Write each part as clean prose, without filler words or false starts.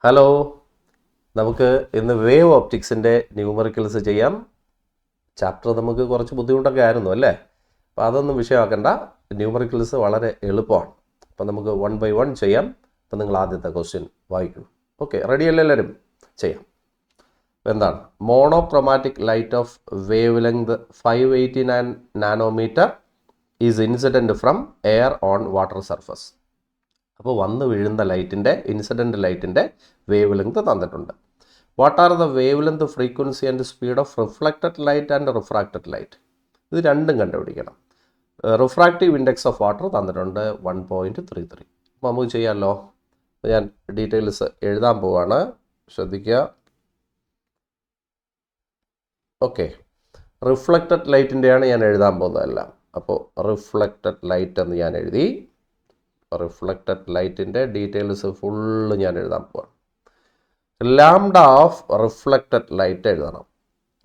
Hello, നമുക്ക് ഇന്ന് wave ഓപ്റ്റിക്സിൻ്റെ numericals ചെയ്യാം. ചാപ്റ്റർ നമുക്ക് കുറച്ച് ബുദ്ധിമുട്ടൊക്കെ ആയിരുന്നു അല്ലേ? അപ്പോൾ അതൊന്നും വിഷയമാക്കണ്ട. ന്യൂമറിക്കൽസ് വളരെ എളുപ്പമാണ്. അപ്പോൾ നമുക്ക് 1 by 1 ചെയ്യാം. അപ്പോൾ നിങ്ങൾ ആദ്യത്തെ ക്വസ്റ്റ്യൻ വായിക്കൂ. ഓക്കെ, റെഡി അല്ലേ എല്ലാവരും? ചെയ്യാം. എന്താണ് monochromatic light of wavelength 589 nanometre is incident from air on water surface. അപ്പോൾ വന്ന് വീഴുന്ന ലൈറ്റിൻ്റെ ഇൻസിഡൻറ്റ് ലൈറ്റിൻ്റെ വേവ് ലെങ്ത് തന്നിട്ടുണ്ട്. What are the wavelength, frequency and speed of reflected light and refracted light? ഇത് രണ്ടും കണ്ടുപിടിക്കണം. റിഫ്രാക്റ്റീവ് ഇൻഡെക്സ് ഓഫ് വാട്ടർ തന്നിട്ടുണ്ട് 1.33. അപ്പോൾ നമുക്ക് ചെയ്യാമല്ലോ. ഞാൻ ഡീറ്റെയിൽസ് എഴുതാൻ പോവാണ്, ശ്രദ്ധിക്കുക. ഓക്കെ, റിഫ്ലക്റ്റഡ് ലൈറ്റിൻ്റെയാണ് ഞാൻ എഴുതാൻ പോകുന്നതെല്ലാം. അപ്പോൾ റിഫ്ലക്റ്റഡ് ലൈറ്റ് എന്ന് ഞാൻ എഴുതി. റിഫ്ലക്റ്റഡ് ലൈറ്റിൻ്റെ ഡീറ്റെയിൽസ് ഫുള്ള് ഞാൻ എഴുതാൻ പോവാണ്. ലാംഡ ഓഫ് റിഫ്ലക്റ്റഡ് ലൈറ്റ് എഴുതണം.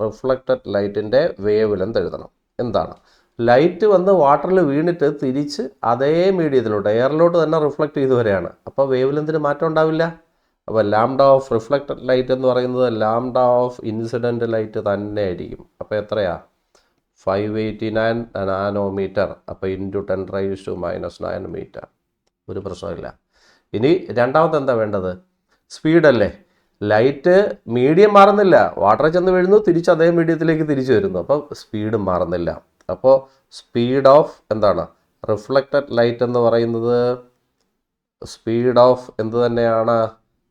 റിഫ്ലക്റ്റഡ് ലൈറ്റിൻ്റെ വേവ് ലെന്ത് എഴുതണം. എന്താണ്? ലൈറ്റ് വന്ന് വാട്ടറിൽ വീണിട്ട് തിരിച്ച് അതേ മീഡിയത്തിലോട്ട് എയറിലോട്ട് തന്നെ റിഫ്ലക്റ്റ് ചെയ്ത് വരെയാണ്. അപ്പോൾ വേവ് ലെന്തിന് മാറ്റം ഉണ്ടാവില്ല. അപ്പോൾ ലാംഡ ഓഫ് റിഫ്ലക്റ്റഡ് ലൈറ്റ് എന്ന് പറയുന്നത് ലാംഡ ഓഫ് ഇൻസിഡൻറ്റ് ലൈറ്റ് തന്നെ ആയിരിക്കും. അപ്പോൾ എത്രയാ? 589 നാനോമീറ്റർ. അപ്പോൾ ഇൻറ്റു 10⁻⁻9 മീറ്റർ. ഒരു പ്രശ്നമില്ല. ഇനി രണ്ടാമത്തെ എന്താ വേണ്ടത്? സ്പീഡല്ലേ. ലൈറ്റ് മീഡിയം മാറുന്നില്ല, വാട്ടറിൽ ചെന്ന് വീഴുന്നു, തിരിച്ച് അതേ മീഡിയത്തിലേക്ക് തിരിച്ചു വരുന്നു. അപ്പോൾ സ്പീഡ് മാറുന്നില്ല. അപ്പോൾ സ്പീഡ് ഓഫ് എന്താണ്? റിഫ്ലക്റ്റഡ് ലൈറ്റ് എന്ന് പറയുന്നത് സ്പീഡ് ഓഫ് എന്ത് തന്നെയാണ്?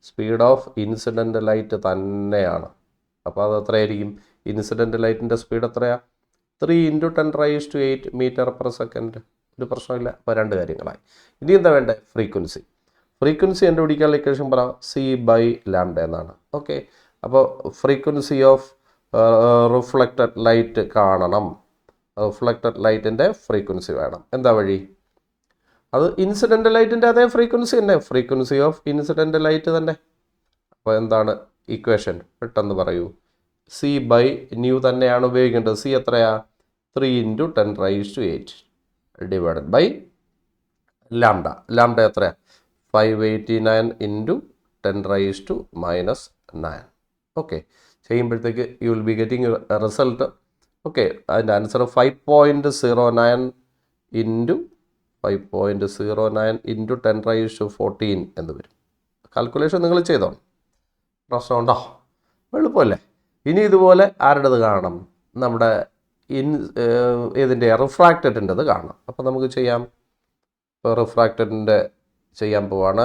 സ്പീഡ് ഓഫ് ഇൻസിഡൻറ്റ് ലൈറ്റ് തന്നെയാണ്. അപ്പോൾ അത് എത്രയായിരിക്കും? ഇൻസിഡൻറ്റ് ലൈറ്റിൻ്റെ സ്പീഡ് എത്രയാണ്? 3 × 10⁻8 മീറ്റർ പെർ സെക്കൻഡ്. ഒരു പ്രശ്നമില്ല. അപ്പോൾ രണ്ട് കാര്യങ്ങളായി. ഇനി എന്താ വേണ്ടത്? ഫ്രീക്വൻസി. ഫ്രീക്വൻസി കണ്ടുപിടിക്കാനുള്ള ഇക്വേഷൻ പറ, C/λ എന്നാണ്. ഓക്കെ, അപ്പോൾ ഫ്രീക്വൻസി ഓഫ് റിഫ്ലക്റ്റഡ് ലൈറ്റ് കാണണം. റിഫ്ലക്റ്റഡ് ലൈറ്റിൻ്റെ ഫ്രീക്വൻസി വേണം. എന്താ വഴി? അത് ഇൻസിഡൻറ്റ് ലൈറ്റിൻ്റെ അതേ ഫ്രീക്വൻസി തന്നെ, ഫ്രീക്വൻസി ഓഫ് ഇൻസിഡൻറ്റ് ലൈറ്റ് തന്നെ. അപ്പോൾ എന്താണ് ഇക്വേഷൻ? പെട്ടെന്ന് പറയൂ. C/ν തന്നെയാണ് ഉപയോഗിക്കേണ്ടത്. C എത്രയാ? 3 × 10⁻8 ഡിവൈഡഡ് ബൈ ലാംഡ. ലാംഡ എത്രയാ? 589 × 10⁻⁻9. ഓക്കെ, ചെയ്യുമ്പോഴത്തേക്ക് U will be getting result. Okay, അതിൻ്റെ ആൻസർ 5.09 × 5.09 × 10⁻14 എന്ന് വരും. കാൽക്കുലേഷൻ നിങ്ങൾ ചെയ്തോ, പ്രശ്നമുണ്ടോ? എളുപ്പമല്ലേ? ഇനി ഇതുപോലെ ആരുടേത് കാണണം? നമ്മുടെ ഇതിൻ്റെ റിഫ്രാക്റ്റഡിൻ്റെത് കാണണം. അപ്പോൾ നമുക്ക് ചെയ്യാം. ഇപ്പോൾ റിഫ്രാക്റ്റഡിൻ്റെ ചെയ്യാൻ പോവാണ്.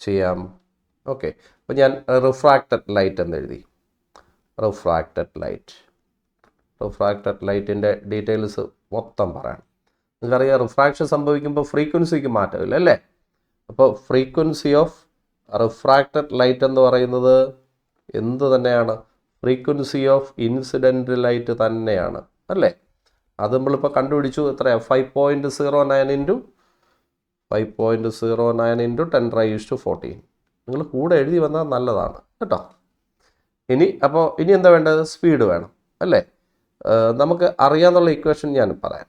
ചെയ്യാം. ഓക്കെ, അപ്പോൾ ഞാൻ റിഫ്രാക്റ്റഡ് ലൈറ്റ് എന്ന് എഴുതി. Refracted light. റിഫ്രാക്റ്റഡ് ലൈറ്റിൻ്റെ ഡീറ്റെയിൽസ് മൊത്തം പറയണം. നിങ്ങൾക്കറിയാം, റിഫ്രാക്ഷൻ സംഭവിക്കുമ്പോൾ ഫ്രീക്വൻസിക്ക് മാറ്റമില്ല അല്ലേ? അപ്പോൾ ഫ്രീക്വൻസി ഓഫ് റിഫ്രാക്റ്റഡ് ലൈറ്റ് എന്ന് പറയുന്നത് എന്ത് തന്നെയാണ്? ഫ്രീക്വൻസി ഓഫ് ഇൻസിഡൻറ്റ് ലൈറ്റ് തന്നെയാണ് അല്ലേ? അത് നമ്മളിപ്പോൾ കണ്ടുപിടിച്ചു. എത്രയാണ്? 5.09 × 10⁻14. നിങ്ങൾ കൂടെ എഴുതി വന്നാൽ നല്ലതാണ് കേട്ടോ. ഇനി എന്താ വേണ്ടത്? സ്പീഡ് വേണം അല്ലേ? നമുക്ക് അറിയാമെന്നുള്ള ഇക്വേഷൻ ഞാൻ പറയാം.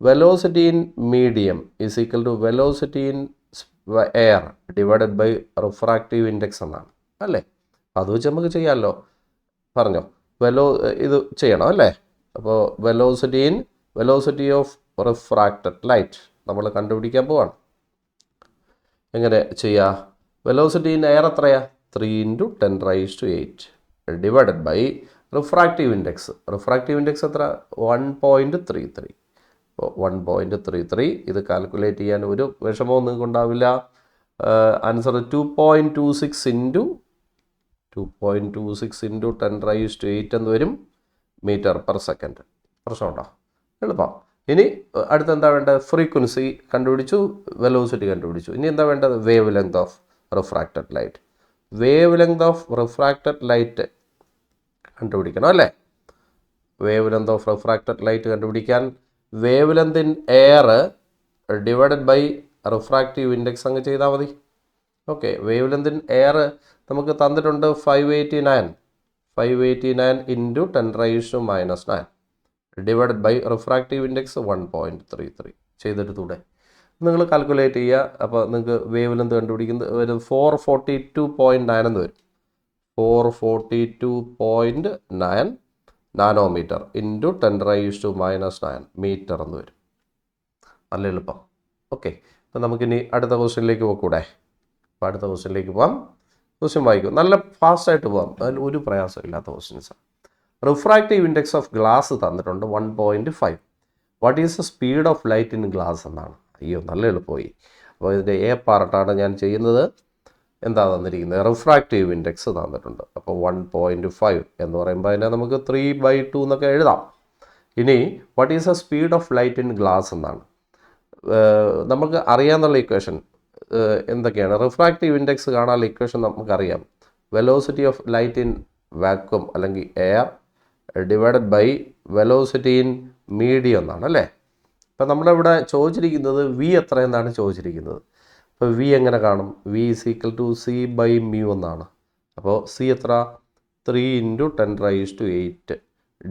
Velocity in medium is equal to velocity in air divided by refractive index എന്നാണ് അല്ലേ? അത് വെച്ച് നമുക്ക് ചെയ്യാമല്ലോ. പറഞ്ഞോ, ഇത് ചെയ്യണം അല്ലേ? അപ്പോൾ വെലോസിറ്റി ഓഫ് റിഫ്രാക്റ്റഡ് ലൈറ്റ് നമ്മൾ കണ്ടുപിടിക്കാൻ പോവാണ്. എങ്ങനെ ചെയ്യുക? വെലോസിറ്റി ഇൻ എയർ എത്രയാ? 3 × 10⁻8 divided by refractive index. Refractive index എത്ര? 1.33. അപ്പോൾ 1.33. ഇത് കാൽക്കുലേറ്റ് ചെയ്യാൻ ഒരു വിഷമവും നിങ്ങൾക്ക് ഉണ്ടാവില്ല. ആൻസർ 2.26 × 10⁻8 എന്ന് വരും, മീറ്റർ പെർ സെക്കൻഡ്. പ്രശ്നമുണ്ടോ? എളുപ്പം. ഇനി അടുത്ത് എന്താ വേണ്ടത്? ഫ്രീക്വൻസി കണ്ടുപിടിച്ചു, വെലോസിറ്റി കണ്ടുപിടിച്ചു. ഇനി എന്താ വേണ്ടത്? Wave length of refracted light. Wave length of refracted light കണ്ടുപിടിക്കണം അല്ലേ? Wave length of refracted light കണ്ടുപിടിക്കാൻ wave length in air divided by refractive index അങ്ങ് ചെയ്താൽ മതി. Okay, wave length in air നമുക്ക് തന്നിട്ടുണ്ട് 589 × 10⁻⁻9 ഡിവൈഡഡ് ബൈ റിഫ്രാക്റ്റീവ് ഇൻഡെക്സ് 1.33. ചെയ്തെടുത്തൂടെ? നിങ്ങൾ കാൽക്കുലേറ്റ് ചെയ്യുക. അപ്പോൾ നിങ്ങൾക്ക് വേവ് ലെന്ത് കണ്ടുപിടിക്കുന്നത് ഒരു 442.9 എന്ന് വരും. 442.9 നാനോമീറ്റർ ഇൻറ്റു 10⁻⁻⁹ മീറ്റർ എന്ന് വരും. നല്ല എളുപ്പം. ഓക്കെ, അപ്പോൾ നമുക്കിനി അടുത്ത ക്വസ്റ്റ്യനിലേക്ക് പോകൂടെ. അപ്പോൾ അടുത്ത ക്വസ്റ്റ്യനിലേക്ക് പോകാം. ക്വസ്റ്റ്യൻ വായിക്കും. നല്ല ഫാസ്റ്റായിട്ട് പോകാം, അതിൽ ഒരു പ്രയാസമില്ലാത്ത ക്വസ്റ്റ്യൻസാണ്. റിഫ്രാക്റ്റീവ് ഇൻഡെക്സ് ഓഫ് ഗ്ലാസ് തന്നിട്ടുണ്ട് 1.5. What is the speed of light in glass എന്നാണ്. അയ്യോ, നല്ല എളുപ്പമായി. അപ്പോൾ ഇതിൻ്റെ എ പാർട്ടാണ് ഞാൻ ചെയ്യുന്നത്. എന്താ തന്നിരിക്കുന്നത്? റിഫ്രാക്റ്റീവ് ഇൻഡെക്സ് തന്നിട്ടുണ്ട്. അപ്പോൾ 1.5 എന്ന് പറയുമ്പോൾ അതിനെ നമുക്ക് 3/2 എന്നൊക്കെ എഴുതാം. ഇനി what is the speed of light in glass എന്നാണ്. നമുക്ക് അറിയാമെന്നുള്ള ഇക്വേഷൻ എന്തൊക്കെയാണ്? റിഫ്രാക്റ്റീവ് ഇൻഡെക്സ് കാണാനുള്ള ഇക്വേഷൻ നമുക്കറിയാം. Velocity of light in vacuum അല്ലെങ്കിൽ air divided by velocity in medium എന്നാണ് അല്ലേ. അപ്പോൾ നമ്മുടെ ഇവിടെ ചോദിച്ചിരിക്കുന്നത് വി എത്ര എന്നാണ് ചോദിച്ചിരിക്കുന്നത്. അപ്പോൾ വി എങ്ങനെ കാണും? V is equal to c/μ എന്നാണ്. അപ്പോൾ സി എത്ര? 3 × 10⁻⁸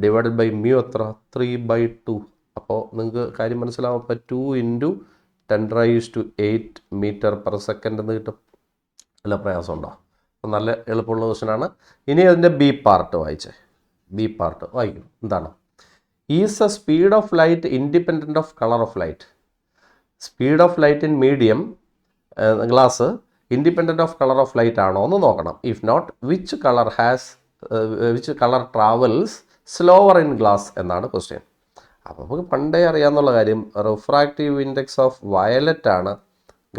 ഡിവൈഡഡ് ബൈ മ്യൂ എത്ര? 3/2. അപ്പോൾ നിങ്ങൾക്ക് കാര്യം മനസ്സിലാവും. അപ്പോൾ 2 × 10⁻⁸ മീറ്റർ/സെക്കൻഡ് എന്ന് കിട്ടും. നല്ല പ്രയാസമുണ്ടോ? അപ്പോൾ നല്ല എളുപ്പമുള്ള ക്വസ്റ്റ്യനാണ്. ഇനി അതിൻ്റെ ബി പാർട്ട് വായിച്ചേ. ബി പാർട്ട് വായിക്കും. എന്താണ്? Is a speed of light independent of colour of light. Speed of light in medium glass independent of colour of light ആണോ എന്ന് നോക്കണം. If not, which colour travels slower in glass എന്നാണ് question. അപ്പോൾ നമുക്ക് പണ്ടേ അറിയാമെന്നുള്ള കാര്യം റിഫ്രാക്റ്റീവ് ഇൻഡെക്സ് ഓഫ് വയലറ്റ് ആണ്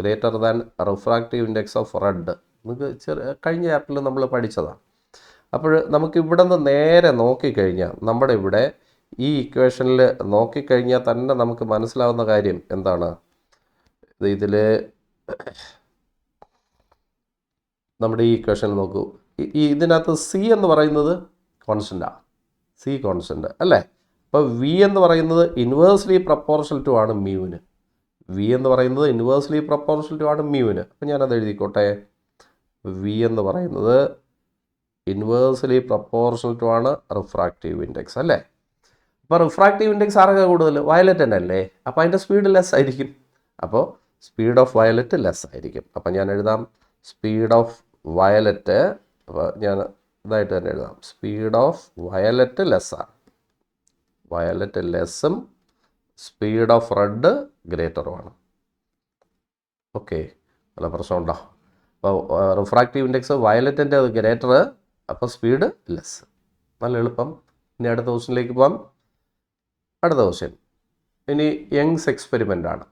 greater than refractive index of red. നമുക്ക് കഴിഞ്ഞ ചാപ്റ്ററിൽ നമ്മൾ പഠിച്ചതാണ്. അപ്പോൾ നമുക്ക് ഇവിടെ നിന്ന് നേരെ നോക്കിക്കഴിഞ്ഞാൽ നമ്മുടെ ഇവിടെ ഈ ഇക്വേഷനിൽ നോക്കിക്കഴിഞ്ഞാൽ തന്നെ നമുക്ക് മനസ്സിലാവുന്ന കാര്യം എന്താണ്? ഇതിൽ നമ്മുടെ ഈ ഇക്വേഷനിൽ നോക്കൂ. ഇതിനകത്ത് സി എന്ന് പറയുന്നത് കോൺസ്റ്റൻ്റാണ്. സി കോൺസ്റ്റൻ്റ് അല്ലേ. അപ്പോൾ വി എന്ന് പറയുന്നത് ഇൻവേഴ്സ്ലി പ്രപ്പോർഷണൽ ടു ആണ് മ്യൂവിന്. വി എന്ന് പറയുന്നത് ഇൻവേഴ്സ്ലി പ്രപ്പോർഷണൽ ടു ആണ് മ്യൂവിന്. അപ്പോൾ ഞാനത് എഴുതിക്കോട്ടെ. വി എന്ന് പറയുന്നത് ഇൻവേഴ്സ്ലി പ്രപ്പോർഷണൽ ടു ആണ് റിഫ്രാക്റ്റീവ് ഇൻഡെക്സ് അല്ലേ. അപ്പോൾ റിഫ്രാക്റ്റീവ് ഇൻഡെക്സ് ആർക്കാ കൂടുതൽ? വയലറ്റ് തന്നെ അല്ലേ. അപ്പോൾ അതിൻ്റെ സ്പീഡ് ലെസ് ആയിരിക്കും. അപ്പോൾ സ്പീഡ് ഓഫ് വയലറ്റ് ലെസ് ആയിരിക്കും. അപ്പം ഞാൻ എഴുതാം സ്പീഡ് ഓഫ് വയലറ്റ്. അപ്പോൾ ഞാൻ ഇതായിട്ട് തന്നെ എഴുതാം. സ്പീഡ് ഓഫ് വയലറ്റ് ലെസ്സാണ്. വയലറ്റ് ലെസ്സും സ്പീഡ് ഓഫ് റെഡ് ഗ്രേറ്ററുമാണ്. ഓക്കെ, നല്ല പ്രശ്നമുണ്ടോ? അപ്പോൾ റിഫ്രാക്റ്റീവ് ഇൻഡെക്സ് വയലറ്റിൻ്റെ ഗ്രേറ്റർ, അപ്പോൾ സ്പീഡ് ലെസ്. നല്ല എളുപ്പം. ഇനി അടുത്ത ക്വസ്റ്റ്യനിലേക്ക് പോകാം. അടുത്ത ക്വസ്റ്റ്യൻ ഇനി യങ്സ് എക്സ്പെരിമെൻ്റ് ആണ്.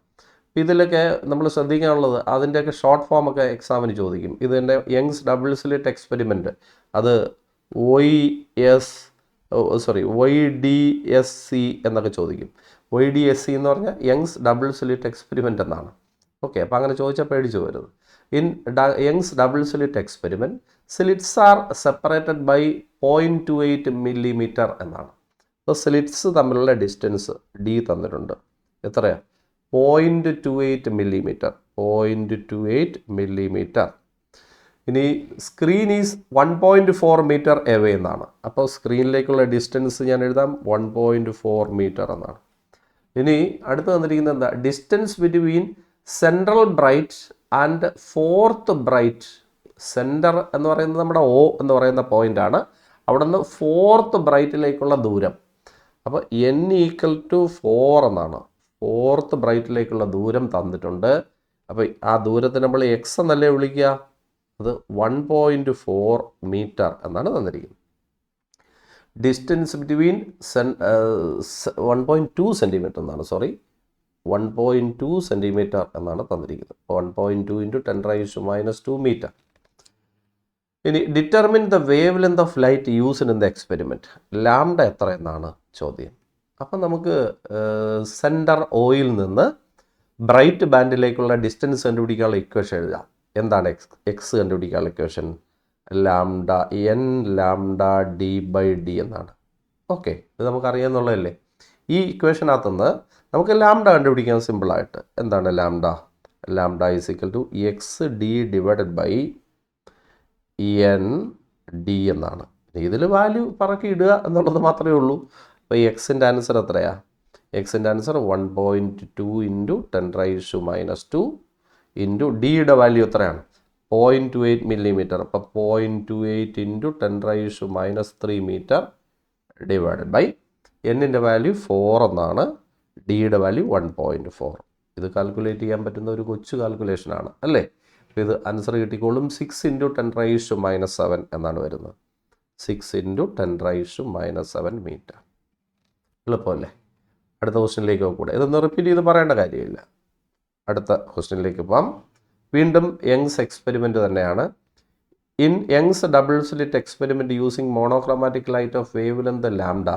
ഇതിലൊക്കെ നമ്മൾ ശ്രദ്ധിക്കാനുള്ളത് അതിൻ്റെയൊക്കെ ഷോർട്ട് ഫോമൊക്കെ എക്സാമിന് ചോദിക്കും. ഇത് തന്നെ യങ്സ് ഡബിൾ സ്ലിറ്റ് എക്സ്പെരിമെൻറ്റ്, അത് YDSC എന്നൊക്കെ ചോദിക്കും. YDSC എന്ന് പറഞ്ഞാൽ യങ്സ് ഡബിൾ സ്ലിറ്റ് എക്സ്പെരിമെൻ്റ് എന്നാണ്. ഓക്കെ, അപ്പോൾ അങ്ങനെ ചോദിച്ചാൽ പേടിച്ചു വരുന്നത്. In Young's double slit experiment slits are separated by 0.28 millimetre എന്നാണ്. അപ്പോൾ സ്ലിറ്റ്സ് തമ്മിലുള്ള ഡിസ്റ്റൻസ് ഡി തന്നിട്ടുണ്ട്. എത്രയാണ്? 0.28 മില്ലിമീറ്റർ. 0.28 മില്ലിമീറ്റർ. ഇനി സ്ക്രീൻ ഈസ് 1.4 മീറ്റർ എവേ എന്നാണ്. അപ്പോൾ സ്ക്രീനിലേക്കുള്ള ഡിസ്റ്റൻസ് ഞാൻ എഴുതാം 1.4 മീറ്റർ എന്നാണ്. ഇനി അടുത്ത് തന്നിരിക്കുന്നത് എന്താ? Distance between central bright and fourth bright. Centre എന്ന് പറയുന്നത് നമ്മുടെ O എന്ന് പറയുന്ന പോയിൻ്റാണ്. അവിടെ നിന്ന് ഫോർത്ത് ബ്രൈറ്റിലേക്കുള്ള ദൂരം. അപ്പോൾ n = 4 എന്നാണ്. ഫോർത്ത് ബ്രൈറ്റിലേക്കുള്ള ദൂരം തന്നിട്ടുണ്ട്. അപ്പോൾ ആ ദൂരത്തിന് നമ്മൾ x എന്നല്ലേ വിളിക്കുക. അത് 1.4 മീറ്റർ എന്നാണ് തന്നിരിക്കുന്നത്. ഡിസ്റ്റൻസ് ബിറ്റ്വീൻ 1.2 സെൻറ്റിമീറ്റർ എന്നാണ്. 1.2 സെൻറ്റിമീറ്റർ എന്നാണ് തന്നിരിക്കുന്നത്. 1.2 × 10⁻⁻² മീറ്റർ. ഇനി determine the wave length of light used in the experiment. Lambda എത്ര എന്നാണ് ചോദ്യം. അപ്പം നമുക്ക് സെൻറ്റർ Oയിൽ നിന്ന് ബ്രൈറ്റ് ബാൻഡിലേക്കുള്ള ഡിസ്റ്റൻസ് കണ്ടുപിടിക്കാനുള്ള ഇക്വേഷൻ എഴുതാം. എന്താണ് എക്സ് കണ്ടുപിടിക്കാനുള്ള equation? Lambda n lambda d/d എന്നാണ്. ഓക്കെ, ഇത് നമുക്കറിയാമെന്നുള്ളതല്ലേ. ഈ ഇക്വേഷനകത്തുനിന്ന് നമുക്ക് ലാംഡ കണ്ടുപിടിക്കാൻ സിമ്പിളായിട്ട്. എന്താണ് lambda? Lambda is equal to xd divided by n/d എന്നാണ്. ഇതിൽ വാല്യൂ പറക്കി ഇടുക എന്നുള്ളത് മാത്രമേ ഉള്ളൂ. അപ്പോൾ എക്സിൻ്റെ ആൻസർ എത്രയാണ്? എക്സിൻ്റെ ആൻസർ 1.2 ഇൻറ്റു 10⁻⁻² ഇൻറ്റു ഡിയുടെ വാല്യൂ എത്രയാണ് 0.28 മില്ലിമീറ്റർ. അപ്പോൾ 0.28 ഇൻറ്റു 10⁻³ മീറ്റർ ഡിവൈഡഡ് ബൈ എന്നിൻ്റെ വാല്യൂ 4 എന്നാണ്, ഡിയുടെ വാല്യൂ 1.4. ഇത് കാൽക്കുലേറ്റ് ചെയ്യാൻ പറ്റുന്ന ഒരു കൊച്ചു കാൽക്കുലേഷനാണ് അല്ലേ. അപ്പോൾ ഇത് ആൻസർ കിട്ടിക്കോളും 6 ഇൻറ്റു 10⁻⁻7 എന്നാണ് വരുന്നത്. 6 ഇൻറ്റു 10⁻⁻7 മീറ്റർ. എളുപ്പമല്ലേ. അടുത്ത ക്വസ്റ്റ്യനിലേക്ക് കൂടെ ഇതൊന്ന് റിപ്പീറ്റ് ചെയ്ത് പറയേണ്ട കാര്യമില്ല. അടുത്ത ക്വസ്റ്റ്യനിലേക്ക് പോകാം. വീണ്ടും യങ്സ് എക്സ്പെരിമെൻറ്റ് തന്നെയാണ്. In Young's double slit experiment using monochromatic light of wave length lambda,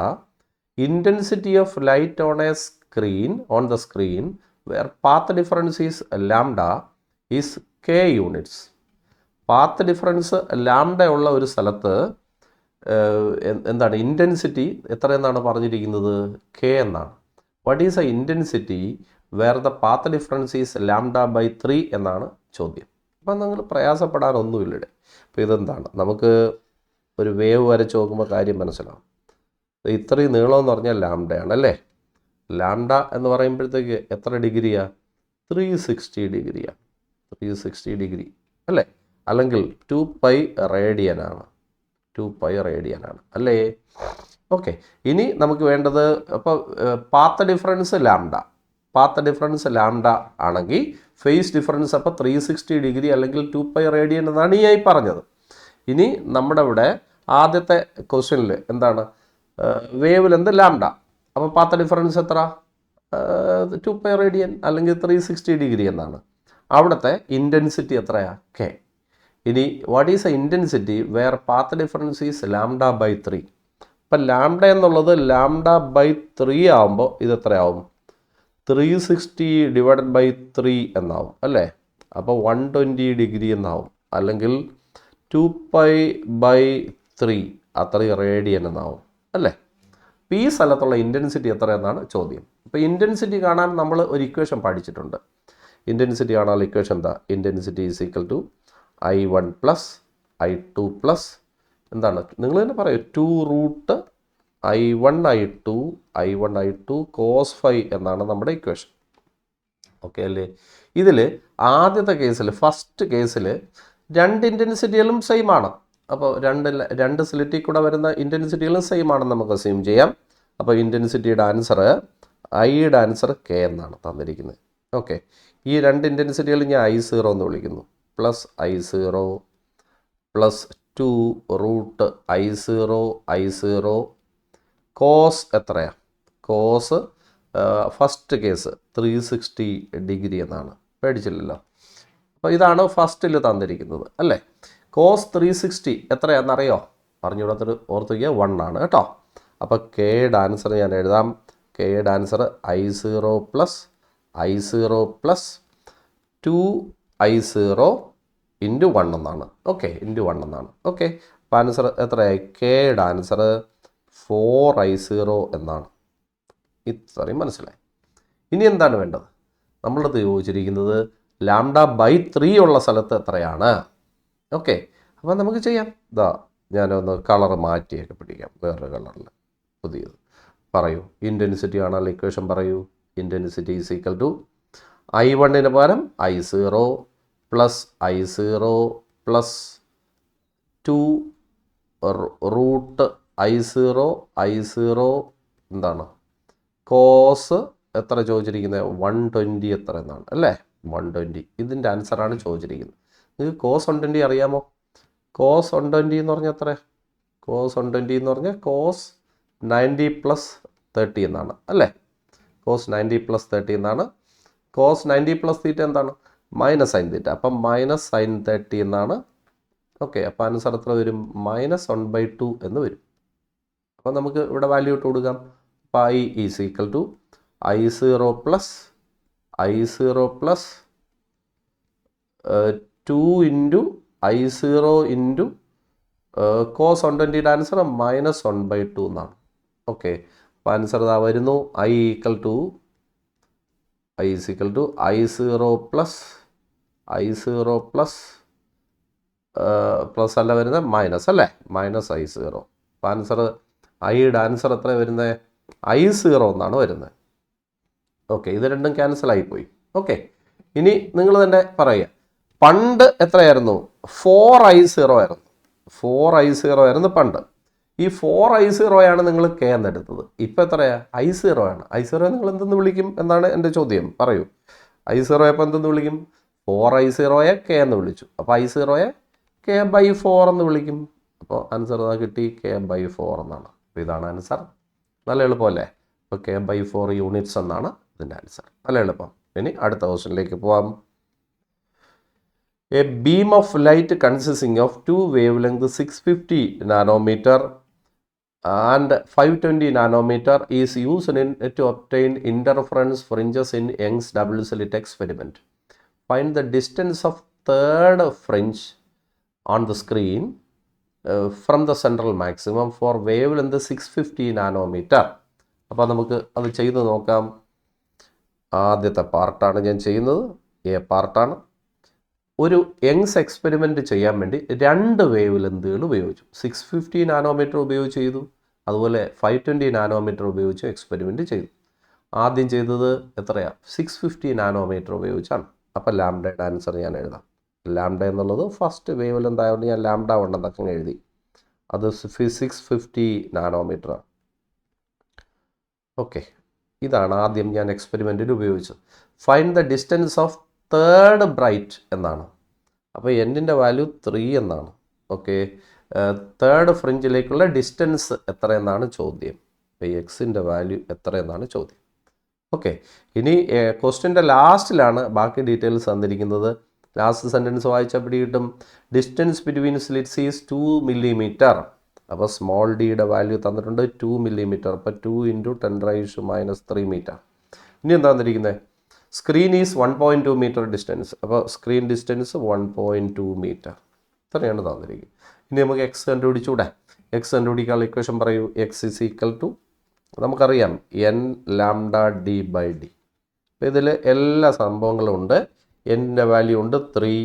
intensity of light on a screen on the screen where path difference is lambda is k units. Path difference lambda ഉള്ള ഒരു സ്ഥലത്ത് എന്താണ് intensity എത്രയെന്നാണ് പറഞ്ഞിരിക്കുന്നത്? K എന്നാണ്. What is a intensity where the path difference is λ/3 എന്നാണ് ചോദ്യം. അപ്പം നിങ്ങൾ പ്രയാസപ്പെടാനൊന്നുമില്ല. അപ്പോൾ ഇതെന്താണ്, നമുക്ക് ഒരു വേവ് വരച്ച് നോക്കുമ്പോൾ കാര്യം മനസ്സിലാവും. ഇത്രയും നീളമെന്ന് പറഞ്ഞാൽ ലാംഡയാണ് അല്ലേ. ലാംഡ എന്ന് പറയുമ്പോഴത്തേക്ക് എത്ര ഡിഗ്രിയാണ്? 360 ഡിഗ്രിയാണ്. 360 ഡിഗ്രി അല്ലേ. അല്ലെങ്കിൽ 2π റേഡിയനാണ്. 2π റേഡിയനാണ് അല്ലേ. ഓക്കെ, ഇനി നമുക്ക് വേണ്ടത് അപ്പോൾ path difference lambda. Path difference lambda ആണെങ്കിൽ ഫേസ് ഡിഫറൻസ് അപ്പോൾ 360 ഡിഗ്രി അല്ലെങ്കിൽ 2π റേഡിയൻ എന്നാണ് ഈ ആയി പറഞ്ഞത്. ഇനി നമ്മുടെ ഇവിടെ ആദ്യത്തെ ക്വസ്റ്റ്യനിൽ എന്താണ്, വേവ് ലെന്ത് ലാംഡ. അപ്പോൾ പാത്ത് ഡിഫറൻസ് എത്ര? 2π റേഡിയൻ അല്ലെങ്കിൽ 360 ഡിഗ്രി എന്നാണ്. അവിടുത്തെ ഇൻറ്റൻസിറ്റി എത്രയാണ്? കെ. ഇനി what is a intensity where path difference is λ/3. അപ്പം ലാംഡ എന്നുള്ളത് λ/3 ആകുമ്പോൾ ഇത് എത്രയാവും? 360 ഡിവൈഡഡ് ബൈ 3 എന്നാവും അല്ലേ. അപ്പോൾ 120 ഡിഗ്രി എന്നാവും, അല്ലെങ്കിൽ 2π/3 അത്രയും റേഡിയൻ എന്നാവും അല്ലേ. അപ്പോൾ ഈ സ്ഥലത്തുള്ള ഇൻറ്റൻസിറ്റി എത്ര എന്നാണ് ചോദ്യം. അപ്പോൾ ഇൻറ്റൻസിറ്റി കാണാൻ നമ്മൾ ഒരു ഇക്വേഷൻ പഠിച്ചിട്ടുണ്ട്. ഇൻറ്റൻസിറ്റി കാണാനുള്ള ഇക്വേഷൻ എന്താ? Intensity is equal to I1 plus I2 plus എന്താണ്, നിങ്ങൾ തന്നെ പറയൂ, 2 √I1 I2 cos φ എന്നാണ് നമ്മുടെ ഇക്വേഷൻ. ഓക്കെ അല്ലേ. ഇതിൽ ആദ്യത്തെ കേസിൽ, ഫസ്റ്റ് കേസിൽ രണ്ട് ഇൻറ്റൻസിറ്റികളും സെയിം ആണ്. അപ്പോൾ രണ്ട് സ്ലിറ്റിൽ കൂടെ വരുന്ന ഇൻറ്റൻസിറ്റികളും സെയിം ആണെന്ന് നമുക്ക് അസ്യൂം ചെയ്യാം. അപ്പോൾ ഇൻറ്റൻസിറ്റിയുടെ ആൻസർ, ഐയുടെ ആൻസർ കെ എന്നാണ് തന്നിരിക്കുന്നത്. ഓക്കെ, ഈ രണ്ട് ഇൻറ്റൻസിറ്റികൾ ഞാൻ I0 എന്ന് വിളിക്കുന്നു. Plus I0 plus 2 √I0 cos എത്രയാണ്? കോസ് ഫസ്റ്റ് കേസ് 360 ഡിഗ്രി എന്നാണ്. പേടിച്ചില്ലല്ലോ. അപ്പോൾ ഇതാണ് ഫസ്റ്റിൽ തന്നിരിക്കുന്നത് അല്ലേ. കോസ് 360 എത്രയാണെന്നറിയോ? പറഞ്ഞുകൂടാത്തൊരു ഓർത്ത് വയ്ക്കുക, 1 ആണ് കേട്ടോ. അപ്പോൾ കെയുടെ ആൻസർ ഞാൻ എഴുതാം. കെയുടെ answer I0 plus 2I0 into 1 എന്നാണ്. ഓക്കെ, ഇൻറ്റു 1 എന്നാണ്. ഓക്കെ, അപ്പോൾ ആൻസർ എത്രയായി? കെയുടെ ആൻസർ 4I0 എന്നാണ്. ഇത്രയും മനസ്സിലായി. ഇനി എന്താണ് വേണ്ടത്? നമ്മളത് ചോദിച്ചിരിക്കുന്നത് λ/3 ഉള്ള സ്ഥലത്ത് എത്രയാണ്? ഓക്കെ, അപ്പോൾ നമുക്ക് ചെയ്യാം. ഇതാ ഞാനൊന്ന് കളർ മാറ്റിയൊക്കെ പിടിക്കാം, വേറൊരു കളറിൽ പുതിയത്. പറയൂ, ഇൻറ്റൻസിറ്റി ആണല്ലോ ഇക്വേഷൻ പറയൂ. Intensity is equal to I1 പകരം I0 plus I0 plus 2 √I0 എന്താണ്, കോസ് എത്ര ചോദിച്ചിരിക്കുന്നത്? 120 എത്ര എന്നാണ് അല്ലേ. 120 ഇതിൻ്റെ ആൻസറാണ് ചോദിച്ചിരിക്കുന്നത്. നിങ്ങൾക്ക് കോസ് 120 അറിയാമോ? കോസ് 120 എന്ന് പറഞ്ഞാൽ എത്ര? കോസ് 120 എന്ന് പറഞ്ഞാൽ കോസ് 90 പ്ലസ് 30 എന്നാണ് അല്ലേ. കോസ് 90 പ്ലസ് 30 എന്നാണ്. കോസ് 90 പ്ലസ് തീറ്റ എന്താണ്? Minus sine theta. അപ്പം മൈനസ് സൈൻ 30 എന്നാണ്. ഓക്കെ, അപ്പോൾ ആൻസർ എത്ര വരും? -1/2 എന്ന് വരും. അപ്പോൾ നമുക്ക് ഇവിടെ വാല്യൂ ഇട്ട് കൊടുക്കാം. Pi is equal to I0 plus 2 into I0 into cos 120യുടെ ആൻസർ -1/2 എന്നാണ്. ഓക്കെ, അപ്പോൾ ആൻസർ ഇതാ വരുന്നു. I is equal to I0 plus അല്ല വരുന്നത്, മൈനസ് അല്ലേ, -I0. അപ്പോൾ ആൻസർ ഐയുടെ ആൻസർ എത്ര വരുന്നത്? I0 എന്നാണ് വരുന്നത്. ഓക്കെ, ഇത് രണ്ടും ക്യാൻസൽ ആയിപ്പോയി. ഓക്കെ, ഇനി നിങ്ങൾ തന്നെ പറയുക. പണ്ട് എത്രയായിരുന്നു? 4i0 ആയിരുന്നു. 4i0 ആയിരുന്നു പണ്ട്. ഈ 4i0 ആണ് നിങ്ങൾ കെ എന്നെടുത്തത്. ഇപ്പം എത്രയാ? i0 ആണ്. i0 നിങ്ങൾ എന്തെന്ന് വിളിക്കും എന്നാണ് എൻ്റെ ചോദ്യം. പറയൂ. i0 അപ്പം എന്തെന്ന് വിളിക്കും? 4i0യെ കെ എന്ന് വിളിച്ചു. അപ്പോൾ i0യെ k/4 എന്ന് വിളിക്കും. അപ്പോൾ ആൻസർ കിട്ടി, k/4 എന്നാണ്. അപ്പോൾ ഇതാണ് ആൻസർ. നല്ല എളുപ്പമല്ലേ? അപ്പോൾ k/4 യൂണിറ്റ്സ് എന്നാണ് ഇതിൻ്റെ ആൻസർ. നല്ല എളുപ്പം. ഇനി അടുത്ത ക്വസ്റ്റ്യനിലേക്ക് പോവാം. A beam of light consisting of two wavelengths 650 nanometer and 520 nanometer is used to obtain interference fringes in Young's double slit experiment. Find the distance of third fringe on the screen from the central maximum for wavelength 650 nanometer. അപ്പോൾ നമുക്ക് അത് ചെയ്ത് നോക്കാം. ആദ്യത്തെ പാർട്ടാണ് ഞാൻ ചെയ്യുന്നത്. A പാർട്ടാണ്. ഒരു യങ്സ് എക്സ്പെരിമെൻറ്റ് ചെയ്യാൻ വേണ്ടി 2 വേവ് ലെന്തുകൾ ഉപയോഗിച്ചു. 650 നാനോമീറ്റർ ഉപയോഗിച്ച് ചെയ്തു, അതുപോലെ 520 നാനോമീറ്റർ ഉപയോഗിച്ച് എക്സ്പെരിമെൻറ്റ് ചെയ്തു. ആദ്യം ചെയ്തത് എത്രയാണ്? 650 നാനോമീറ്റർ ഉപയോഗിച്ചാണ്. അപ്പോൾ ലാംഡയുടെ ആൻസർ ഞാൻ എഴുതാം. ലാംഡ എന്നുള്ളത് ഫസ്റ്റ് വേവ് ലെന്ത് ആയതുകൊണ്ട് ഞാൻ ലാംഡ ഉണ്ടെന്നൊക്കെ എഴുതി. അത് 650 നാനോമീറ്ററാണ്. ഓക്കെ, ഇതാണ് ആദ്യം ഞാൻ എക്സ്പെരിമെൻറ്റിൽ ഉപയോഗിച്ചത്. Find the distance of third bright എന്നാണ്. അപ്പോൾ എന്നിൻ്റെ വാല്യൂ 3 എന്നാണ്. ഓക്കെ, തേർഡ് ഫ്രിഞ്ചിലേക്കുള്ള ഡിസ്റ്റൻസ് എത്ര എന്നാണ് ചോദ്യം. അപ്പോൾ എക്സിൻ്റെ വാല്യൂ എത്ര എന്നാണ് ചോദ്യം. ഓക്കെ, ഇനി ക്വസ്റ്റ്യൻ്റെ ലാസ്റ്റിലാണ് ബാക്കി ഡീറ്റെയിൽസ് തന്നിരിക്കുന്നത്. ലാസ്റ്റ് സെൻറ്റൻസ് വായിച്ചാൽ പിടി കിട്ടും. Distance between slits is 2 millimeter. അപ്പോൾ സ്മോൾ ഡിയുടെ വാല്യൂ തന്നിട്ടുണ്ട് 2 millimeter. അപ്പോൾ 2 × 10⁻³ മീറ്റർ. ഇനി എന്താ തന്നിരിക്കുന്നത്? Screen is 1.2 metre distance. അപ്പോൾ സ്ക്രീൻ ഡിസ്റ്റൻസ് 1.2 മീറ്റർ. ഇത്രയാണ് തന്നിരിക്കുന്നത്. ഇനി നമുക്ക് എക്സ് കണ്ടുപിടിച്ചൂടെ? എക്സ് കണ്ടുപിടിക്കാനുള്ള ഇക്വേഷൻ പറയൂ. എക്സ് ഈസ് ഈക്വൽ ടു, നമുക്കറിയാം, n λd/d. അപ്പോൾ ഇതിൽ എല്ലാ സംഭവങ്ങളും ഉണ്ട്. എൻ്റെ വാല്യൂ ഉണ്ട് 3,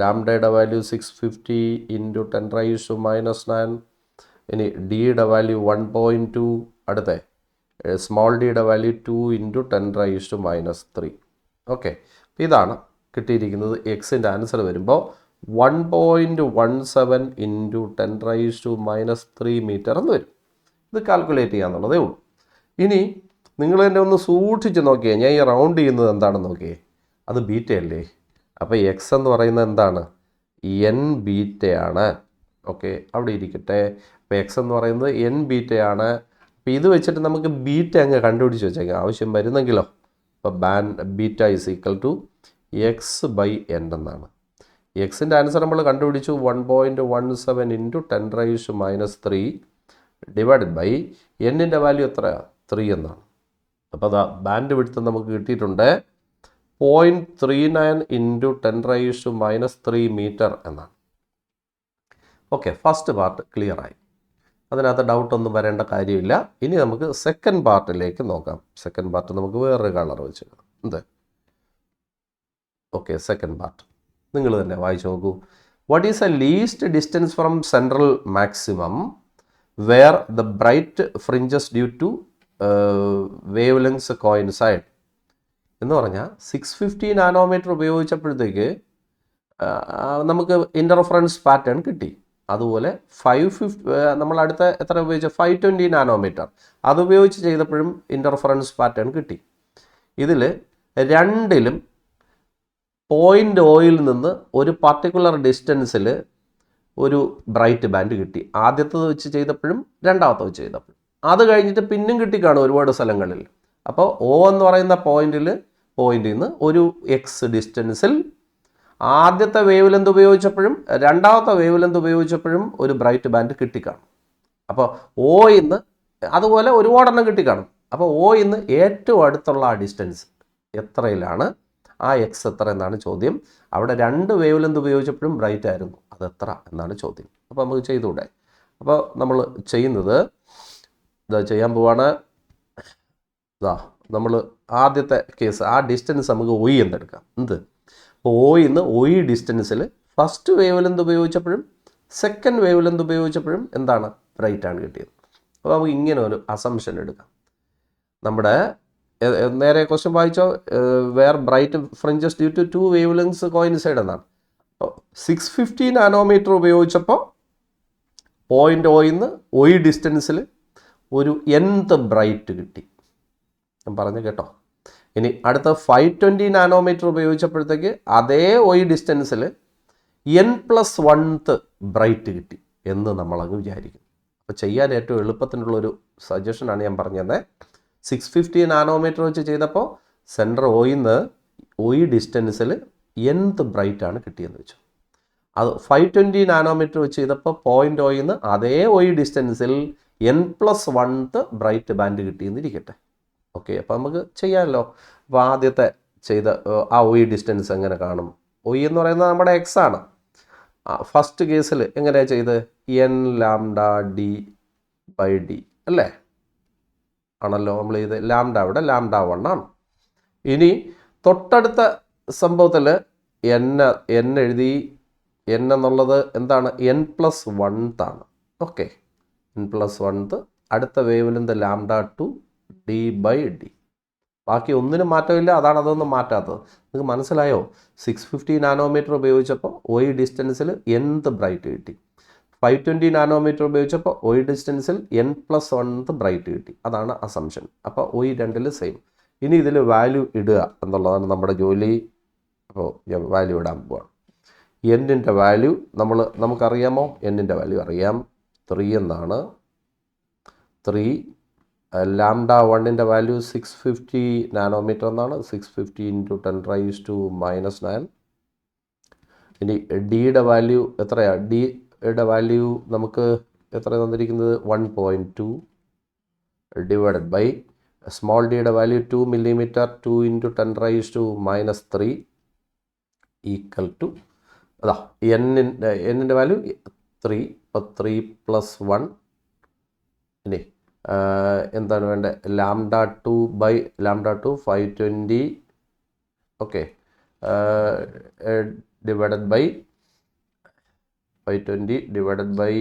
ലാംഡയുടെ വാല്യൂ 650 × 10⁻⁹. ഇനി ഡിയുടെ വാല്യൂ 1.2. അടുത്ത സ്മോൾ ഡിയുടെ വാല്യൂ 2 × 10⁻⁻3. ഓക്കെ, ഇതാണ് കിട്ടിയിരിക്കുന്നത്. എക്സിൻ്റെ ആൻസർ വരുമ്പോൾ 1.17 × 10⁻³ മീറ്റർ എന്ന് വരും. ഇത് കാൽക്കുലേറ്റ് ചെയ്യാന്നുള്ളതേ ഉള്ളൂ. ഇനി നിങ്ങൾ തന്നെ ഒന്ന് സൂക്ഷിച്ച് നോക്കിയേ. ഞാൻ ഈ റൗണ്ട് ചെയ്യുന്നത് എന്താണെന്ന് നോക്കിയേ. അത് ബീറ്റയല്ലേ? അപ്പോൾ എക്സ് എന്ന് പറയുന്നത് എന്താണ്? n ബീറ്റയാണ്. ഓക്കെ, അവിടെ ഇരിക്കട്ടെ. അപ്പോൾ എക്സ് എന്ന് പറയുന്നത് n ബീറ്റയാണ്. അപ്പോൾ ഇത് വെച്ചിട്ട് നമുക്ക് ബീറ്റ അങ്ങ് കണ്ടുപിടിച്ച് വെച്ചേക്കാം, ആവശ്യം വരുന്നെങ്കിലോ. അപ്പോൾ beta is equal to x/n എന്നാണ്. എക്സിൻ്റെ ആൻസർ നമ്മൾ കണ്ടുപിടിച്ചു. 1.17 × 10⁻³ ഡിവൈഡഡ് ബൈ എന്നിൻ്റെ വാല്യൂ എത്രയാണ്? 3 എന്നാണ്. അപ്പോൾ അതാ ബാൻഡ് വിഡ്ത്ത് നമുക്ക് കിട്ടിയിട്ടുണ്ട് 0.39 × 10⁻³ മീറ്റർ എന്നാണ്. ഓക്കെ, ഫസ്റ്റ് പാർട്ട് ക്ലിയറായി. അതിനകത്ത് ഡൗട്ടൊന്നും വരേണ്ട കാര്യമില്ല. ഇനി നമുക്ക് സെക്കൻഡ് പാർട്ടിലേക്ക് നോക്കാം. സെക്കൻഡ് പാർട്ട് നമുക്ക് വേറൊരു കളർ വെച്ചേക്കാം. എന്ത്? ഓക്കെ, സെക്കൻഡ് പാർട്ട് നിങ്ങൾ തന്നെ വായിച്ചു നോക്കൂ. What is a least distance from central maximum where the bright fringes due to wave lengths coincide എന്ന് പറഞ്ഞാൽ 650 നാനോമീറ്റർ ഉപയോഗിച്ചപ്പോഴത്തേക്ക് നമുക്ക് ഇൻ്റർഫറൻസ് പാറ്റേൺ കിട്ടി. അതുപോലെ 550 നമ്മൾ അടുത്ത എത്ര ഉപയോഗിച്ച 520 നാനോമീറ്റർ അതുപയോഗിച്ച് ചെയ്തപ്പോഴും ഇൻ്റർഫറൻസ് പാറ്റേൺ കിട്ടി. ഇതിൽ രണ്ടിലും പോയിൻ്റ് ഓയിൽ നിന്ന് ഒരു പർട്ടിക്കുലർ ഡിസ്റ്റൻസിൽ ഒരു ബ്രൈറ്റ് ബാൻഡ് കിട്ടി. ആദ്യത്തത് വെച്ച് ചെയ്തപ്പോഴും രണ്ടാമത്തെ വെച്ച് ചെയ്തപ്പോഴും. അത് കഴിഞ്ഞിട്ട് പിന്നും കിട്ടിക്കാണും ഒരുപാട് സ്ഥലങ്ങളിൽ. അപ്പോൾ O എന്ന് പറയുന്ന പോയിന്റിൽ നിന്ന് ഒരു എക്സ് ഡിസ്റ്റൻസിൽ ആദ്യത്തെ വേവ് ലെന്ത് ഉപയോഗിച്ചപ്പോഴും രണ്ടാമത്തെ വേവ് ലെന്ത് ഉപയോഗിച്ചപ്പോഴും ഒരു ബ്രൈറ്റ് ബാൻഡ് കിട്ടിക്കാണും. അപ്പോൾ O ഇന്ന് അതുപോലെ ഒരുപാടെണ്ണം കിട്ടിക്കാണും. അപ്പോൾ O ഇന്ന് ഏറ്റവും അടുത്തുള്ള ആ ഡിസ്റ്റൻസ് എത്രയിലാണ്? ആ എക്സ് എത്ര എന്നാണ് ചോദ്യം. അവിടെ 2 വേവ് ലെന്ത് ഉപയോഗിച്ചപ്പോഴും ബ്രൈറ്റ് ആയിരുന്നു, അതെത്ര എന്നാണ് ചോദ്യം. അപ്പോൾ നമുക്ക് ചെയ്തുകൂടെ? അപ്പോൾ നമ്മൾ ചെയ്യുന്നത് ഇതാ ചെയ്യാൻ പോവാണ്. ഇതാ നമ്മൾ ആദ്യത്തെ കേസ് ആ ഡിസ്റ്റൻസ് നമുക്ക് ഒയ് എന്നെടുക്കാം. എന്ത്? അപ്പോൾ ഒ ഇന്ന് ഒയ് ഡിസ്റ്റൻസിൽ ഫസ്റ്റ് വേവ് ലെന്ത് ഉപയോഗിച്ചപ്പോഴും സെക്കൻഡ് വേവ് ലെന്ത് ഉപയോഗിച്ചപ്പോഴും എന്താണ്? ബ്രൈറ്റ് ആണ് കിട്ടിയത്. അപ്പോൾ നമുക്ക് ഇങ്ങനെ ഒരു അസംഷൻ എടുക്കാം. നമ്മുടെ നേരെ ക്വസ്റ്റ്യൻ വായിച്ചോ, where bright fringes due to 2 wave lengths coincide എന്നാണ്. അപ്പോൾ 650 നാനോമീറ്റർ ഉപയോഗിച്ചപ്പോൾ 0.0 ഒയ് ഡിസ്റ്റൻസിൽ ഒരു nth ബ്രൈറ്റ് കിട്ടി. ഞാൻ പറഞ്ഞു കേട്ടോ. ഇനി അടുത്ത 520 നാനോമീറ്റർ ഉപയോഗിച്ചപ്പോഴത്തേക്ക് അതേ ഒയ് ഡിസ്റ്റൻസിൽ n+1th ബ്രൈറ്റ് കിട്ടി എന്ന് നമ്മളങ്ങ് വിചാരിക്കും. അപ്പോൾ ചെയ്യാൻ ഏറ്റവും എളുപ്പത്തിനുള്ളൊരു സജഷനാണ് ഞാൻ പറഞ്ഞത്. 650 നാനോമീറ്റർ വെച്ച് ചെയ്തപ്പോൾ സെൻറ്റർ ഒയിന്ന് ഒയ് ഡിസ്റ്റൻസിൽ nth ബ്രൈറ്റാണ് കിട്ടിയെന്ന് വെച്ചു. അത് 520 നാനോമീറ്റർ വെച്ച് ചെയ്തപ്പോൾ 0.0 അതേ ഒയ് ഡിസ്റ്റൻസിൽ n+1th ബ്രൈറ്റ് ബാൻഡ് കിട്ടിയെന്നിരിക്കട്ടെ. ഓക്കെ, അപ്പോൾ നമുക്ക് ചെയ്യാമല്ലോ. അപ്പോൾ ആദ്യത്തെ ചെയ്ത ആ ഒയ് ഡിസ്റ്റൻസ് എങ്ങനെ കാണും? ഒയ് എന്ന് പറയുന്നത് നമ്മുടെ എക്സ് ആണ്. ഫസ്റ്റ് കേസിൽ എങ്ങനെയാണ് ചെയ്ത്? n(λd)/d അല്ലേ ആണല്ലോ നമ്മൾ ഇത്. ലാംഡ ഇവിടെ λ1 ആണ്. ഇനി തൊട്ടടുത്ത സംഭവത്തിൽ n എഴുതി. n എന്നുള്ളത് എന്താണ്? n+1th ആണ്. Okay, n+1th. അടുത്ത വേവ് ലെങ്ത് λ2d/d. ബാക്കി ഒന്നിനും മാറ്റമില്ല, അതാണ് അതൊന്നും മാറ്റാത്തത്. നിങ്ങൾക്ക് മനസ്സിലായോ? 650 നാനോമീറ്റർ ഉപയോഗിച്ചപ്പോൾ ഒയ് ഡിസ്റ്റൻസിൽ nth ബ്രൈറ്റ് കിട്ടി. 520 നാനോമീറ്റർ ഉപയോഗിച്ചപ്പോൾ ഒയ് ഡിസ്റ്റൻസിൽ n+1th ബ്രൈറ്റ് കിട്ടി. അതാണ് അസംഷൻ. അപ്പോൾ ഒയ് രണ്ടിൽ സെയിം. ഇനി ഇതിൽ വാല്യൂ ഇടുക എന്നുള്ളതാണ് നമ്മുടെ ജോലി. അപ്പോൾ ഞാൻ വാല്യൂ ഇടാൻ പോവാണ്. എന്നിൻ്റെ വാല്യൂ നമുക്കറിയാമോ? എന്നിൻ്റെ വാല്യൂ അറിയാം, 3 എന്നാണ്. 3 λ1ൻ്റെ വാല്യൂ 650 നാനോമീറ്റർ എന്നാണ്. 650 × 10⁻⁻⁹. ഇനി ഡിയുടെ വാല്യൂ എത്രയാണ്? ഡിയുടെ വാല്യൂ നമുക്ക് എത്ര തന്നിരിക്കുന്നത്? 1.2 ഡിവൈഡഡ് ബൈ സ്മോൾ ഡിയുടെ വാല്യൂ 2 മില്ലിമീറ്റർ. 2 × 10⁻⁻³ ഈക്വൽ ടു അതാ എന്നിൻ്റെ വാല്യൂ 3. അപ്പോൾ 3 + 1. ഇനി എന്താണ് വേണ്ടത്? λ2 520. Okay, divided by 520 divided by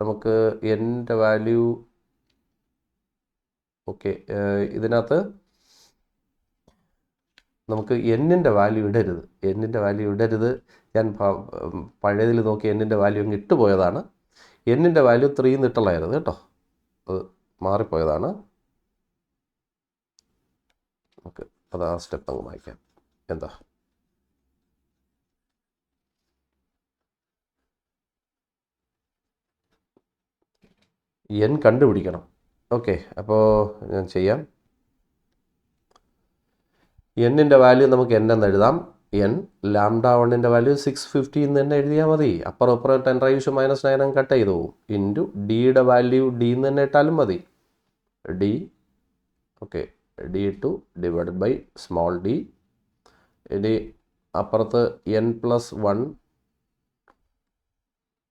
നമുക്ക് എൻ്റെ വാല്യൂ. ഓക്കെ, ഇതിനകത്ത് നമുക്ക് എന്നിൻ്റെ വാല്യൂ ഇടരുത്. എന്നിൻ്റെ വാല്യൂ ഇടരുത്. ഞാൻ പഴയതിൽ നോക്കി എന്നിൻ്റെ വാല്യൂ അങ്ങ് ഇട്ടുപോയതാണ്. എന്നിൻ്റെ വാല്യൂ 3 ഇട്ടുള്ളായിരുന്നു കേട്ടോ, അത് മാറിപ്പോയതാണ്. നമുക്ക് അത് ആ സ്റ്റെപ്പ് അങ്ങ് വായിക്കാം. എന്താ n കണ്ടുപിടിക്കണം. ഓക്കെ, അപ്പോൾ ഞാൻ ചെയ്യാം. എന്നിൻ്റെ വാല്യൂ നമുക്ക് n എന്ന് എഴുതാം. n λ1ൻ്റെ വാല്യൂ 650 എന്ന് തന്നെ എഴുതിയാൽ മതി. അപ്പുറം 10⁻⁻⁹ കട്ട് ചെയ്തു പോകും. ഇൻറ്റു ഡിയുടെ വാല്യൂ d എന്ന് തന്നെ ഇട്ടാലും മതി. d. Okay, d2 divided by small d. ഇനി അപ്പുറത്ത് n+1.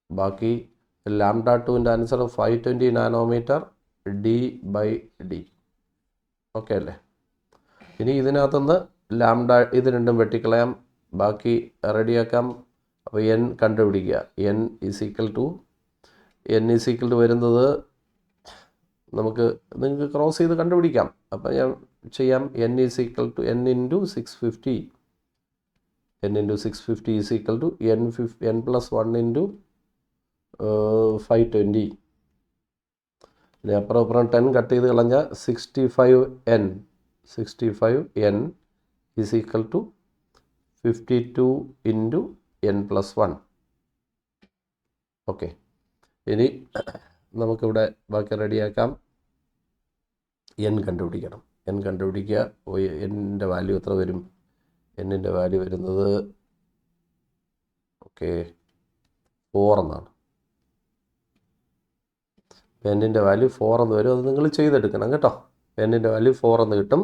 ബാക്കി λ2ൻ്റെ ആൻസർ 520 നാനോമീറ്റർ d/d. ഓക്കെ അല്ലേ? ഇനി ഇതിനകത്തുനിന്ന് ഇത് രണ്ടും വെട്ടിക്കളയാം, ബാക്കി റെഡിയാക്കാം. അപ്പോൾ n കണ്ടുപിടിക്കുക. n ഈക്വൽ ടു വരുന്നത് നമുക്ക് നിങ്ങൾക്ക് ക്രോസ് ചെയ്ത് കണ്ടുപിടിക്കാം. അപ്പോൾ ഞാൻ ചെയ്യാം. n equal to n × 650. n × 650 equal to n+1 × 520. ഇനി അപ്പുറം 10 കട്ട് ചെയ്ത് കളഞ്ഞാൽ 65n equal to 52 × n+1. Okay, ഇനി നമുക്കിവിടെ ബാക്കി റെഡിയാക്കാം. n കണ്ടുപിടിക്കണം. n കണ്ടുപിടിക്കുക. എന്നിൻ്റെ വാല്യൂ എത്ര വരും? എന്നിൻ്റെ വാല്യൂ വരുന്നത് ഓക്കെ 4 എന്നാണ്. എന്നിൻ്റെ വാല്യൂ 4 എന്ന് വരും. അത് നിങ്ങൾ ചെയ്തെടുക്കണം കേട്ടോ. എന്നിൻ്റെ വാല്യൂ 4 എന്ന് കിട്ടും.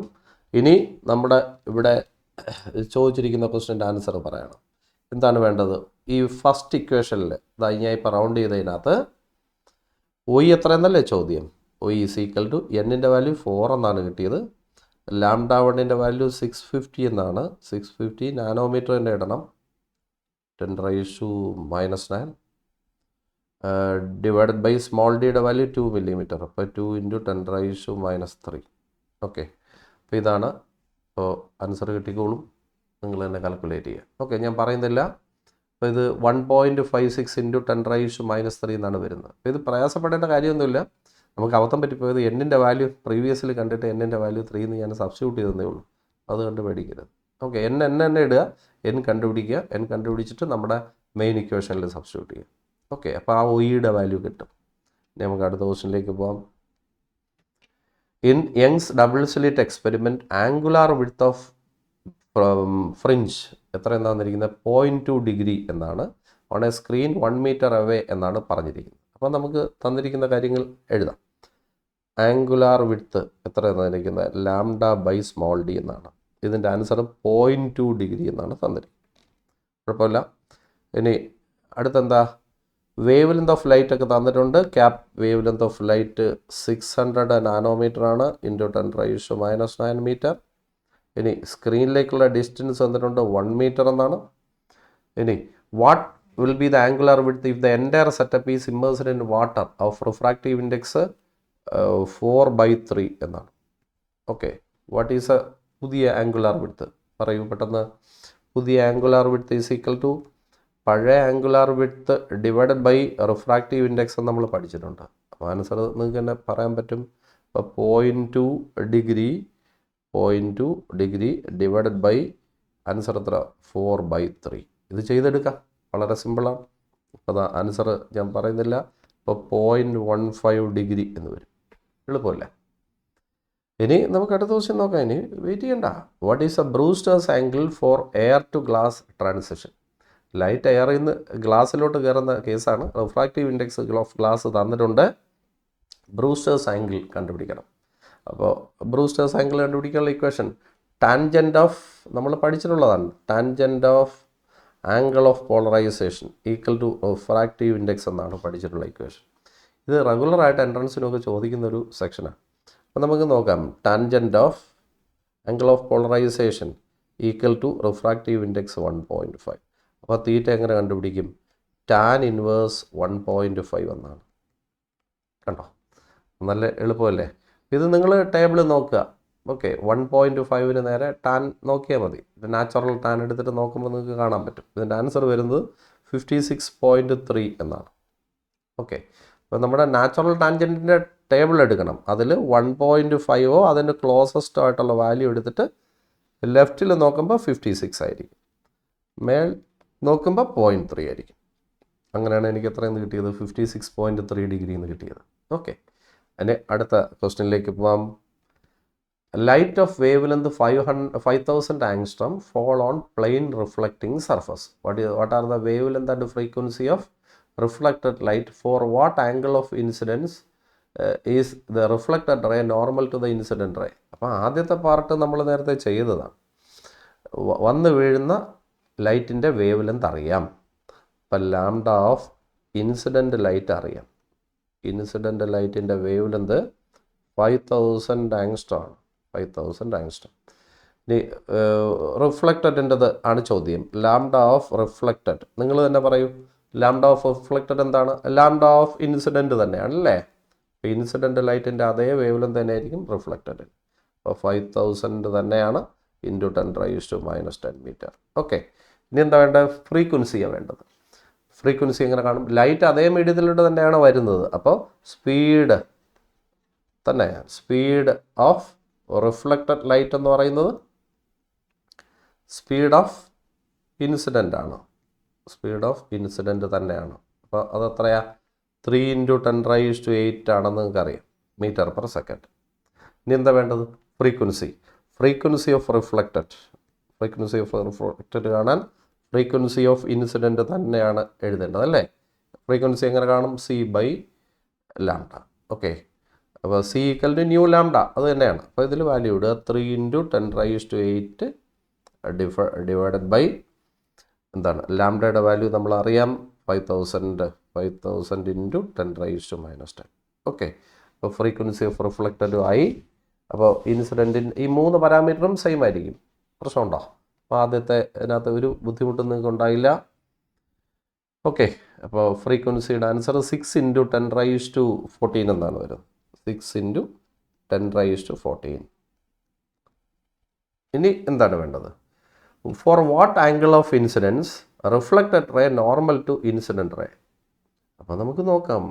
ഇനി നമ്മുടെ ഇവിടെ ചോദിച്ചിരിക്കുന്ന ക്വസ്റ്റ്യൻ്റെ ആൻസർ പറയണം. എന്താണ് വേണ്ടത്? ഈ ഫസ്റ്റ് ഇക്വേഷനിൽ ഞാൻ ഇപ്പോൾ റൗണ്ട് ചെയ്തതിനകത്ത് ഒയ് എത്രയെന്നല്ലേ ചോദ്യം? ഒയ് ഈക്വൽ ടു എന്നിൻ്റെ വാല്യൂ 4 എന്നാണ് കിട്ടിയത്. λ1ൻ്റെ വാല്യൂ 650 എന്നാണ്. 650 നാനോമീറ്റർ തന്നെ ഇടണം. 10⁻⁻⁹ ഡിവൈഡഡ് ബൈ സ്മോൾ ഡിയുടെ വാല്യൂ 2 മില്ലിമീറ്റർ. അപ്പോൾ 2 × 10⁻⁻3. ഓക്കെ, അപ്പോൾ ഇതാണ്. അപ്പോൾ ആൻസർ കിട്ടിക്കോളും, നിങ്ങൾ തന്നെ കാൽക്കുലേറ്റ് ചെയ്യുക. ഓക്കെ, ഞാൻ പറയുന്നില്ല. അപ്പോൾ ഇത് 1.56 ഇൻറ്റു 10⁻³ എന്നാണ് വരുന്നത്. അപ്പോൾ ഇത് പ്രയാസപ്പെടേണ്ട കാര്യമൊന്നുമില്ല. നമുക്ക് അബദ്ധം പറ്റിപ്പോയത് എന്നിൻ്റെ വാല്യൂ പ്രീവിയസിൽ കണ്ടിട്ട് എന്നിൻ്റെ വാല്യൂ 3 എന്ന് ഞാൻ സബ്സ്റ്റിറ്റ്യൂട്ട് ചെയ്തതേ ഉള്ളൂ. അത് കണ്ട് പേടിക്കരുത്. ഓക്കെ, എന്നെ ഇടുക, എൻ കണ്ടുപിടിക്കുക, എൻ കണ്ടുപിടിച്ചിട്ട് നമ്മുടെ മെയിൻ ഇക്വേഷനിൽ സബ്സ്റ്റിറ്റ്യൂട്ട് ചെയ്യുക. ഓക്കെ, അപ്പോൾ ആ ഒയുടെ വാല്യൂ കിട്ടും. ഇനി നമുക്ക് അടുത്ത ക്വസ്റ്റ്യനിലേക്ക് പോകാം. In Young's double slit experiment angular width of fringe എത്ര എന്നാണ് തന്നിരിക്കുന്നത്? 0.2 ഡിഗ്രി എന്നാണ്. On a screen 1 metre away എന്നാണ് പറഞ്ഞിരിക്കുന്നത്. അപ്പോൾ നമുക്ക് തന്നിരിക്കുന്ന കാര്യങ്ങൾ എഴുതാം. ആംഗുലാർ വിഡ്ത്ത് എത്ര തന്നിരിക്കുന്നത്? λ/d എന്നാണ്. ഇതിൻ്റെ ആൻസർ 0.2 ഡിഗ്രി എന്നാണ് തന്നിരിക്കുന്നത്. കുഴപ്പമില്ല. ഇനി അടുത്തെന്താ? വേവ് ലെന്ത് ഓഫ് ലൈറ്റ് ഒക്കെ തന്നിട്ടുണ്ട്. ക്യാപ് wave length of light 600 nanometre ആണ്, ഇൻറ്റു 10⁻⁻9 മീറ്റർ. ഇനി സ്ക്രീനിലേക്കുള്ള ഡിസ്റ്റൻസ് തന്നിട്ടുണ്ട് 1 മീറ്റർ എന്നാണ്. ഇനി what will be the angular width if the entire setup is immersed in water of refractive index 4/3 എന്നാണ്. ഓക്കെ, വാട്ട് ഈസ് എ പുതിയ ആംഗുലാർ വിഡ്ത്ത്? പറയൂ പെട്ടെന്ന്. പുതിയ angular width is equal to പഴയ angular width divided by refractive index എന്ന് നമ്മൾ പഠിച്ചിട്ടുണ്ട്. അപ്പോൾ ആൻസർ നിങ്ങൾക്ക് തന്നെ പറയാൻ പറ്റും. അപ്പോൾ 0.2 ഡിഗ്രി ഡിവൈഡഡ് ബൈ ആൻസർ എത്ര? 4/3. ഇത് ചെയ്തെടുക്കാം, വളരെ സിമ്പിളാണ്. അപ്പോൾ അതാ ആൻസർ ഞാൻ പറയുന്നില്ല. അപ്പോൾ 0.15 ഡിഗ്രി എന്ന് വരും. എളുപ്പമല്ലേ? ഇനി നമുക്ക് അടുത്ത ക്വസ്റ്റ്യൻ നോക്കാം. ഇനി വെയിറ്റ് ചെയ്യണ്ട. What is a Brewster's angle for air to glass transition? Light എയറിൽ നിന്ന് ഗ്ലാസ്സിലോട്ട് കയറുന്ന കേസാണ്. റിഫ്രാക്റ്റീവ് ഇൻഡെക്സ് ഓഫ് ഗ്ലാസ് തന്നിട്ടുണ്ട്. ബ്രൂസ്റ്റേഴ്സ് ആംഗിൾ കണ്ടുപിടിക്കണം. അപ്പോൾ ബ്രൂസ്റ്റേഴ്സ് ആംഗിൾ കണ്ടുപിടിക്കാനുള്ള ഇക്വേഷൻ ടാൻജൻറ്റ് ഓഫ് നമ്മൾ പഠിച്ചിട്ടുള്ളതാണ്. Tangent of angle of polarisation equal to refractive index എന്നാണ് പഠിച്ചിട്ടുള്ള ഇക്വേഷൻ. ഇത് റെഗുലറായിട്ട് എൻട്രൻസിനൊക്കെ ചോദിക്കുന്ന ഒരു സെക്ഷനാണ്. അപ്പോൾ നമുക്ക് നോക്കാം. Tangent of angle of polarisation equal to refractive index 1.5. അപ്പോൾ തീറ്റ എങ്ങനെ കണ്ടുപിടിക്കും? ടാൻ ഇൻവേഴ്സ് 1.5 എന്നാണ്. കണ്ടോ, നല്ല എളുപ്പമല്ലേ? ഇത് നിങ്ങൾ ടേബിൾ നോക്കുക. ഓക്കെ, 1.5ന് നേരെ ടാൻ നോക്കിയാൽ മതി. നാച്ചുറൽ ടാൻ എടുത്തിട്ട് നോക്കുമ്പോൾ നിങ്ങൾക്ക് കാണാൻ പറ്റും. ഇതിൻ്റെ ആൻസർ വരുന്നത് 56.3 എന്നാണ്. ഓക്കെ, അപ്പോൾ നമ്മുടെ നാച്ചുറൽ ടാൻജൻറ്റിൻ്റെ ടേബിൾ എടുക്കണം. അതിൽ 1.5 അതിൻ്റെ ക്ലോസസ്റ്റ് ആയിട്ടുള്ള വാല്യൂ എടുത്തിട്ട് ലെഫ്റ്റിൽ നോക്കുമ്പോൾ 56 ആയിരിക്കും, മേൽ നോക്കുമ്പോൾ 0.3 ആയിരിക്കും. അങ്ങനെയാണ് എനിക്ക് എത്രയെന്ന് കിട്ടിയത്? 56.3 ഡിഗ്രി എന്ന് കിട്ടിയത്. ഓക്കെ, അതിൻ്റെ അടുത്ത ക്വസ്റ്റ്യനിലേക്ക് പോവാം. Light of wave length 5000 angstrom fall on plain reflecting surface. What are the wavelength and frequency of reflected light? For what angle of incidence is the reflected ray normal to the incident ray? അപ്പോൾ ആദ്യത്തെ part നമ്മൾ നേരത്തെ ചെയ്തതാണ്. വന്ന് വീഴുന്ന ലൈറ്റിൻ്റെ wave length അറിയാം. അപ്പം ലാംഡ ഓഫ് ഇൻസിഡൻറ്റ് ലൈറ്റ് അറിയാം. ഇൻസിഡൻറ്റ് ലൈറ്റിൻ്റെ വേവ് ലെന്ത് 5000 ആംഗ്സ്ട്രോം ആണ്. 5000 ആംഗ്സ്ട്രോം. ഇനി റിഫ്ലക്റ്റഡിൻ്റെത് ആണ് ചോദ്യം. ലാംഡ ഓഫ് റിഫ്ലക്റ്റഡ് നിങ്ങൾ തന്നെ പറയൂ. ലാംഡ ഓഫ് റിഫ്ലക്റ്റഡ് എന്താണ്? ലാംഡ ഓഫ് ഇൻസിഡൻറ്റ് തന്നെയാണ് അല്ലേ? അപ്പോൾ ഇൻസിഡൻറ്റ് ലൈറ്റിൻ്റെ അതേ വേവ് ലെന്ത് തന്നെയായിരിക്കും റിഫ്ലക്റ്റഡ്. അപ്പോൾ 5000 തന്നെയാണ്, ഇൻറ്റു 10⁻⁻10 മീറ്റർ. ഓക്കെ, ഇനി എന്താ വേണ്ടത്? ഫ്രീക്വൻസിയാണ് വേണ്ടത്. ഫ്രീക്വൻസി എങ്ങനെ കാണും? ലൈറ്റ് അതേ മീഡിയത്തിലൂടെ തന്നെയാണ് വരുന്നത്. അപ്പോൾ സ്പീഡ് തന്നെ, സ്പീഡ് ഓഫ് റിഫ്ലക്റ്റഡ് ലൈറ്റ് എന്ന് പറയുന്നത് സ്പീഡ് ഓഫ് ഇൻസിഡൻ്റ് ആണ്. സ്പീഡ് ഓഫ് ഇൻസിഡൻറ്റ് തന്നെയാണ്. അപ്പോൾ അതെത്രയാ? 3 × 10⁻8 ആണെന്ന് നിങ്ങൾക്കറിയാം, മീറ്റർ പെർ സെക്കൻഡ്. ഇനി എന്താ വേണ്ടത്? Frequency. Frequency of reflected. Frequency of reflected കാണാൻ ഫ്രീക്വൻസി ഓഫ് ഇൻസിഡൻറ്റ് തന്നെയാണ് എഴുതേണ്ടത് അല്ലേ? ഫ്രീക്വൻസി എങ്ങനെ കാണും? c/λ. ഓക്കെ, അപ്പോൾ c = ന്യൂ ലാംഡ, അത് തന്നെയാണ്. അപ്പോൾ ഇതിൽ വാല്യൂ ഇടുക. 3 × 10⁻8 ഡിവൈഡഡ് ബൈ എന്താണ്? ലാംഡയുടെ വാല്യൂ നമ്മൾ അറിയാം 5000 × 10⁻⁻10. ഓക്കെ, അപ്പോൾ ഫ്രീക്വൻസി ഓഫ് റിഫ്ലക്റ്റഡ് ആയി. അപ്പോൾ ഇൻസിഡൻറ്റിന് ഈ 3 പാരാമീറ്ററും സെയിം ആയിരിക്കും. പ്രശ്നമുണ്ടോ? അപ്പോൾ ആദ്യത്തെ ഇതിനകത്ത് ഒരു ബുദ്ധിമുട്ടും നിങ്ങൾക്ക് ഉണ്ടായില്ല. ഓക്കെ, അപ്പോൾ ഫ്രീക്വൻസിയുടെ ആൻസർ 6 × 10⁻14 എന്നാണ് വരുന്നത്. 6 × 10⁻14. ഇനി എന്താണ് വേണ്ടത്? For what angle of incidence reflected ray normal to incident ray. അപ്പോൾ നമുക്ക് നോക്കാം.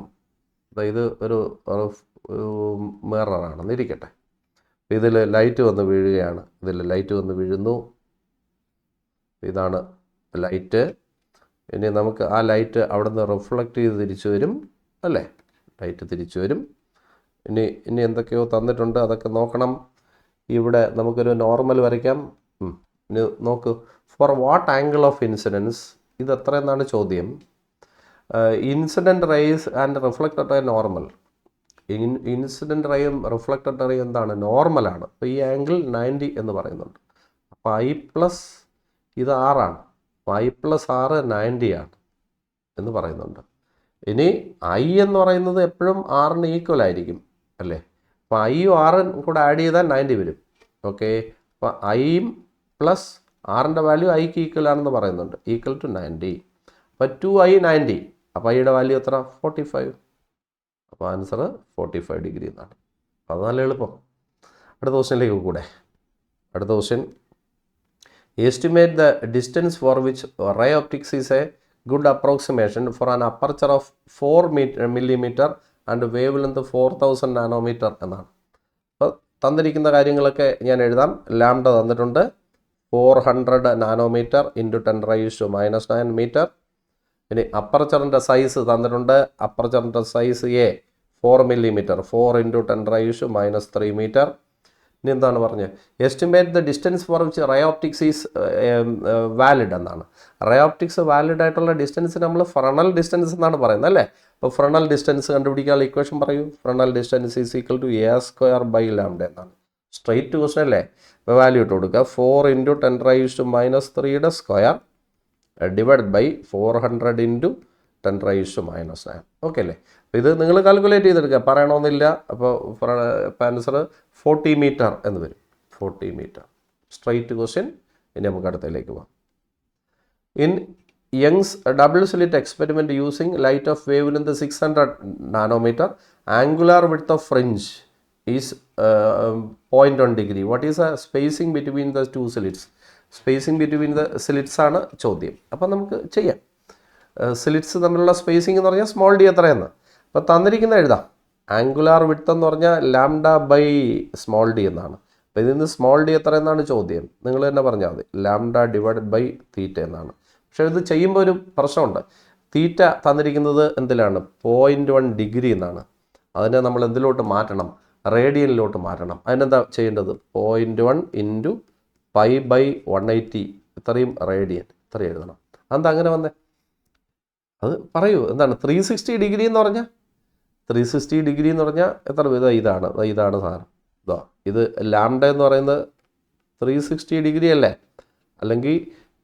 ഇത് ഒരു മിററാണെന്ന് ഇരിക്കട്ടെ. ഇതിൽ ലൈറ്റ് വന്ന് വീഴുകയാണ്. ഇതിൽ ലൈറ്റ് വന്ന് വീഴുന്നു. ഇതാണ് ലൈറ്റ്. ഇനി നമുക്ക് ആ ലൈറ്റ് അവിടെ നിന്ന് റിഫ്ലക്റ്റ് ചെയ്ത് തിരിച്ചു വരും അല്ലേ? ലൈറ്റ് തിരിച്ചു വരും. ഇനി എന്തൊക്കെയോ തന്നിട്ടുണ്ട്, അതൊക്കെ നോക്കണം. ഇവിടെ നമുക്കൊരു നോർമൽ വരയ്ക്കാം. ഇനി നോക്കൂ, for what angle of incidence, ഇത് എത്ര എന്നാണ് ചോദ്യം. Incident rays and reflected ray normal. ഇൻസിഡൻറ്റ് റേയും റിഫ്ലക്റ്റഡ് റേയും എന്താണ്? നോർമലാണ്. അപ്പോൾ ഈ ആംഗിൾ 90 എന്ന് പറയുന്നുണ്ട്. അപ്പോൾ I പ്ലസ് ഇത് 6 ആണ്. അപ്പോൾ I പ്ലസ് 6 90 ആണ് എന്ന് പറയുന്നുണ്ട്. ഇനി I എന്ന് പറയുന്നത് എപ്പോഴും 6ന് ഈക്വൽ ആയിരിക്കും അല്ലേ? അപ്പോൾ Iയും 6ഉം കൂടെ ആഡ് ചെയ്താൽ 90 വരും. ഓക്കെ, അപ്പോൾ Iയും പ്ലസ് 6ൻ്റെ വാല്യൂ Iക്ക് ഈക്വൽ ആണെന്ന് പറയുന്നുണ്ട്. Equal to 90. അപ്പോൾ 2I 90. അപ്പോൾ Iയുടെ വാല്യൂ എത്ര? 45. അപ്പോൾ ആൻസർ 45 ഡിഗ്രി എന്നാണ്. അത് നല്ല എളുപ്പം. അടുത്ത ക്വസ്റ്റ്യനിലേക്ക് കൂടെ. അടുത്ത question, estimate the distance for which ray optics is a good approximation for an aperture of 4 millimeter and wave length 4000 nanometre എന്നാണ്. അപ്പോൾ തന്നിരിക്കുന്ന കാര്യങ്ങളൊക്കെ ഞാൻ എഴുതാം. ലാംഡ തന്നിട്ടുണ്ട് 400 നാനോമീറ്റർ ഇൻറ്റു 10⁻⁻9 മീറ്റർ. ഇനി അപ്പർച്ചറിൻ്റെ സൈസ് തന്നിട്ടുണ്ട്. അപ്പർച്ചറിൻ്റെ സൈസ് A 4 millimeter, 4 × 10⁻³ മീറ്റർ. ഇനി എന്താണ് പറഞ്ഞത്? Estimate the distance for which ray optics is valid എന്നാണ്. റേ ഓപ്റ്റിക്സ് വാലിഡ് ആയിട്ടുള്ള ഡിസ്റ്റൻസ് നമ്മൾ ഫ്രണൽ ഡിസ്റ്റൻസ് എന്നാണ് പറയുന്നത് അല്ലേ? അപ്പോൾ ഫ്രണൽ ഡിസ്റ്റൻസ് കണ്ടുപിടിക്കാനുള്ള ഇക്വേഷൻ പറയൂ. Fresnel distance is equal to A² എന്നാണ്. സ്ട്രെയിറ്റ് ക്വസ്റ്റൻ അല്ലേ? ഇപ്പോൾ വാല്യൂ ഇട്ട് കൊടുക്കുക. 4 × 10⁻³ സ്ക്വയർ ഡിവൈഡ് ബൈ 400 × 10⁻⁹. ഓക്കെ അല്ലേ? അപ്പോൾ ഇത് നിങ്ങൾ കാൽക്കുലേറ്റ് ചെയ്തെടുക്കുക, പറയണമെന്നില്ല. അപ്പോൾ ആൻസർ 40 മീറ്റർ എന്ന് വരും. 40 മീറ്റർ സ്ട്രെയിറ്റ് ക്വസ്റ്റ്യൻ. ഇനി നമുക്ക് അടുത്തതിലേക്ക് പോകാം. In Young's double slit experiment using light of wave length 600 nanometre, angular width of fringe is 0.1 degree. What is a spacing between the 2 slits? Spacing between the slits ആണ് ചോദ്യം. അപ്പോൾ നമുക്ക് ചെയ്യാം. Slits തമ്മിലുള്ള സ്പേസിംഗ് എന്ന് പറഞ്ഞാൽ സ്മോൾ ഡി എത്രയെന്ന്. അപ്പോൾ തന്നിരിക്കുന്ന എഴുതാം. ആംഗുലാർ വിഡ്ത്ത് എന്ന് പറഞ്ഞാൽ ലാംഡ ബൈ സ്മോൾ ഡി എന്നാണ്. അപ്പോൾ ഇതിൽ നിന്ന് സ്മോൾ ഡി എത്ര എന്നാണ് ചോദ്യം. നിങ്ങൾ തന്നെ പറഞ്ഞാൽ മതി. ലാംഡ ഡിവൈഡ് ബൈ തീറ്റ എന്നാണ്. പക്ഷേ ഇത് ചെയ്യുമ്പോൾ ഒരു പ്രശ്നമുണ്ട്. തീറ്റ തന്നിരിക്കുന്നത് എന്തിലാണ്? 0.1 ഡിഗ്രി എന്നാണ്. അതിനെ നമ്മൾ എന്തിലോട്ട് മാറ്റണം? റേഡിയനിലോട്ട് മാറ്റണം. അതിനെന്താ ചെയ്യേണ്ടത്? 0.1 × π/180 ഇത്രയും റേഡിയൻ ഇത്രയും എഴുതണം. അതെന്താ അങ്ങനെ വന്നേ? അത് പറയൂ. എന്താണ് 360 ഡിഗ്രി എന്ന് പറഞ്ഞാൽ? 360 ഡിഗ്രി എന്ന് പറഞ്ഞാൽ എത്ര? ഇതാണ് സാധനം. ഇത് ലാംഡ എന്ന് പറയുന്നത് 360 ഡിഗ്രി അല്ലേ? അല്ലെങ്കിൽ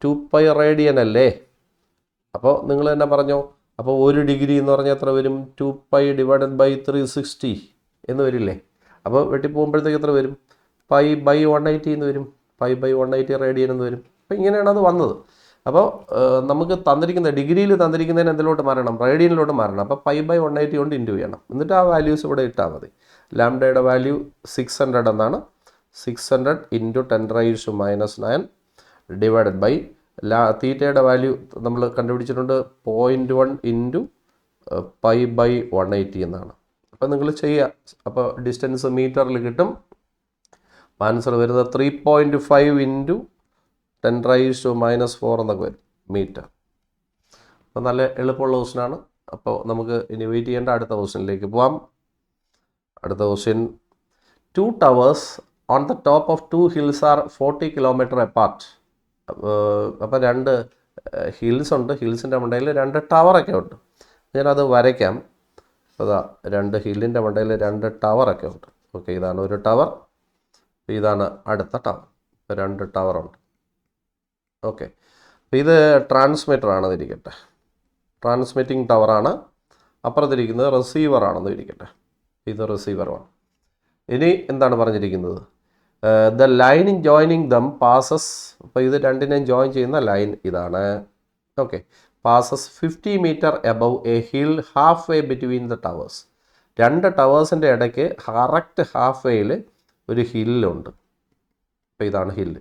2π റേഡിയൻ അല്ലേ? അപ്പോൾ നിങ്ങൾ തന്നെ പറഞ്ഞോ. അപ്പോൾ 1 ഡിഗ്രി എന്ന് പറഞ്ഞാൽ എത്ര വരും? 2π / 360 എന്ന് വരില്ലേ? അപ്പോൾ വെട്ടിപ്പോകുമ്പോഴത്തേക്ക് എത്ര വരും? π/180 എന്ന് വരും. π/180 റേഡിയൻ എന്ന് വരും. അപ്പോൾ ഇങ്ങനെയാണ് അത് വന്നത്. അപ്പോൾ നമുക്ക് തന്നിരിക്കുന്ന ഡിഗ്രിയിൽ തന്നിരിക്കുന്നതിന് എന്തിലോട്ട് മാറണം? റേഡിയനിലോട്ട് മാറണം. അപ്പോൾ π/180 കൊണ്ട് ഇൻറ്റു ചെയ്യണം. എന്നിട്ട് ആ വാല്യൂസ് ഇവിടെ ഇട്ടാൽ മതി. ലാംഡയുടെ വാല്യൂ 600 എന്നാണ്. 600 × 10⁻⁹ ഡിവൈഡഡ് ബൈ തീറ്റയുടെ വാല്യൂ നമ്മൾ കണ്ടുപിടിച്ചിട്ടുണ്ട് 0.1 × π/180 എന്നാണ്. അപ്പോൾ നിങ്ങൾ ചെയ്യുക. അപ്പോൾ ഡിസ്റ്റൻസ് മീറ്ററിൽ കിട്ടും. ആൻസർ വരുന്നത് 3.5 × 10⁻⁻4 എന്നൊക്കെ വരും മീറ്റർ. അപ്പോൾ നല്ല എളുപ്പമുള്ള ക്വസ്റ്റ്യനാണ്. അപ്പോൾ നമുക്ക് ഇനി വെയിറ്റ് ചെയ്യേണ്ട അടുത്ത ക്വസ്റ്റ്യനിലേക്ക് പോവാം. അടുത്ത question, 2 towers on the top of 2 hills are 40 km apart. അപ്പോൾ 2 ഹിൽസ് ഉണ്ട്. ഹിൽസിൻ്റെ മണ്ടയിൽ 2 ടവറൊക്കെ ഉണ്ട്. ഞാനത് വരയ്ക്കാം. അതാ 2 ഹില്ലിൻ്റെ മണ്ടയിൽ 2 ടവറൊക്കെ ഉണ്ട്. ഓക്കെ, ഇതാണ് ഒരു ടവർ, ഇതാണ് അടുത്ത ടവർ. 2 ടവറുണ്ട്. ഓക്കെ, അപ്പോൾ ഇത് ട്രാൻസ്മിറ്റർ ആണെന്ന് ഇരിക്കട്ടെ. ട്രാൻസ്മിറ്റിംഗ് ടവറാണ്. അപ്പുറത്തിരിക്കുന്നത് റിസീവർ ആണെന്ന് ഇരിക്കട്ടെ. ഇത് റിസീവറാണ്. ഇനി എന്താണ് പറഞ്ഞിരിക്കുന്നത്? The line joining them passes. അപ്പോൾ ഇത് രണ്ടിനെയും ജോയിൻ ചെയ്യുന്ന ലൈൻ ഇതാണ്. Okay, passes 50 metre above a hill half way between the towers. 2 ടവേഴ്സിൻ്റെ ഇടയ്ക്ക് കറക്റ്റ് ഹാഫ് വേയിൽ ഒരു ഹില്ലുണ്ട്. അപ്പോൾ ഇതാണ് ഹില്ല്.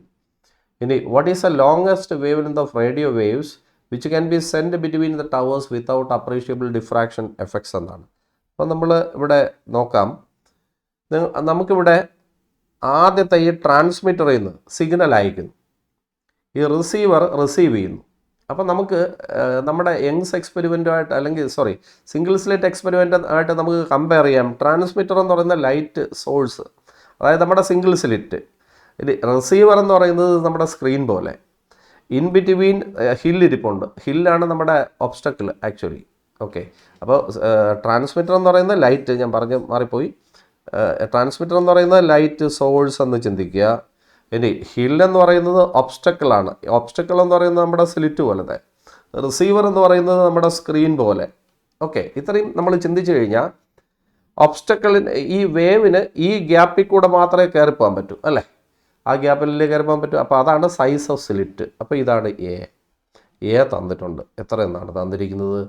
ഇനി what is the longest wave length of radio waves which can be send between the towers without appreciable diffraction effects എന്നാണ്. അപ്പോൾ നമ്മൾ ഇവിടെ നോക്കാം. നമുക്കിവിടെ ആദ്യത്തെ ഈ ട്രാൻസ്മിറ്ററിൽ നിന്ന് സിഗ്നൽ അയക്കുന്നു, ഈ റിസീവർ റിസീവ് ചെയ്യുന്നു. അപ്പം നമുക്ക് നമ്മുടെ യങ്സ് എക്സ്പെരിമെൻറ്റുമായിട്ട് അല്ലെങ്കിൽ സിംഗിൾ സ്ലിറ്റ് എക്സ്പെരിമെൻ്റ് ആയിട്ട് നമുക്ക് കമ്പയർ ചെയ്യാം. ട്രാൻസ്മിറ്റർ എന്ന് പറയുന്ന ലൈറ്റ് സോഴ്സ്, അതായത് നമ്മുടെ സിംഗിൾ സ്ലിറ്റ്. ഇനി റിസീവർ എന്ന് പറയുന്നത് നമ്മുടെ സ്ക്രീൻ പോലെ. In between ഹില്ലിരിപ്പുണ്ട്. ഹില്ലാണ് നമ്മുടെ ഒബ്സ്റ്റക്കിൾ ആക്ച്വലി. ഓക്കെ, അപ്പോൾ ട്രാൻസ്മിറ്റർ എന്ന് പറയുന്ന ലൈറ്റ്, ഞാൻ മാറിപ്പോയി. ട്രാൻസ്മിറ്റർ എന്ന് പറയുന്നത് ലൈറ്റ് സോഴ്സ് എന്ന് ചിന്തിക്കുക. ഇനി ഹിൽ എന്ന് പറയുന്നത് ഒബ്സ്റ്റക്കിളാണ്. ഒബ്സ്റ്റക്കിൾ എന്ന് പറയുന്നത് നമ്മുടെ സ്ലിറ്റ് പോലത്തെ. റിസീവർ എന്ന് പറയുന്നത് നമ്മുടെ സ്ക്രീൻ പോലെ. ഓക്കെ, ഇത്രയും നമ്മൾ ചിന്തിച്ചു കഴിഞ്ഞാൽ ഒബ്സ്റ്റക്കിളിന് ഈ വേവിന് ഈ ഗ്യാപ്പിൽ കൂടെ മാത്രമേ കയറിപ്പോകാൻ പറ്റൂ അല്ലേ? ആ ഗ്യാപ്പിലല്ലേ കയറിപ്പോകാൻ പറ്റൂ. അപ്പോൾ അതാണ് സൈസ് ഓഫ് സ്ലിറ്റ്. അപ്പോൾ ഇതാണ് എ തന്നിട്ടുണ്ട്. എത്ര എന്നാണ് തന്നിരിക്കുന്നത്?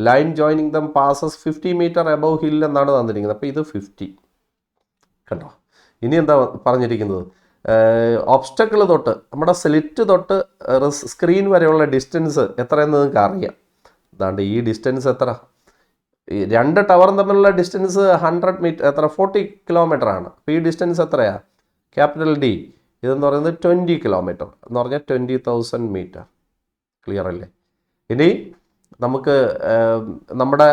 Line joining them passes 50 metre above hill എന്നാണ് തന്നിരിക്കുന്നത്. അപ്പോൾ ഇത് 50 കണ്ടോ. ഇനി എന്താ പറഞ്ഞിരിക്കുന്നത്? ഒബ്സ്റ്റക്കിൾ തൊട്ട് നമ്മുടെ സ്ലിറ്റ് തൊട്ട് സ്ക്രീൻ വരെയുള്ള ഡിസ്റ്റൻസ് എത്രയെന്ന് നിങ്ങൾക്ക് അറിയാം. അതാണ്ട് ഈ ഡിസ്റ്റൻസ് എത്ര? ഈ രണ്ട് ടവറും തമ്മിലുള്ള ഡിസ്റ്റൻസ് 100 മീറ്റർ, 40 കിലോമീറ്റർ ആണ്. അപ്പോൾ ഈ ഡിസ്റ്റൻസ് എത്രയാണ്? Capital D. ഇതെന്ന് പറയുന്നത് 20 കിലോമീറ്റർ എന്ന് പറഞ്ഞാൽ 20,000 മീറ്റർ. ക്ലിയർ അല്ലേ? ഇനി നമുക്ക് നമ്മുടെ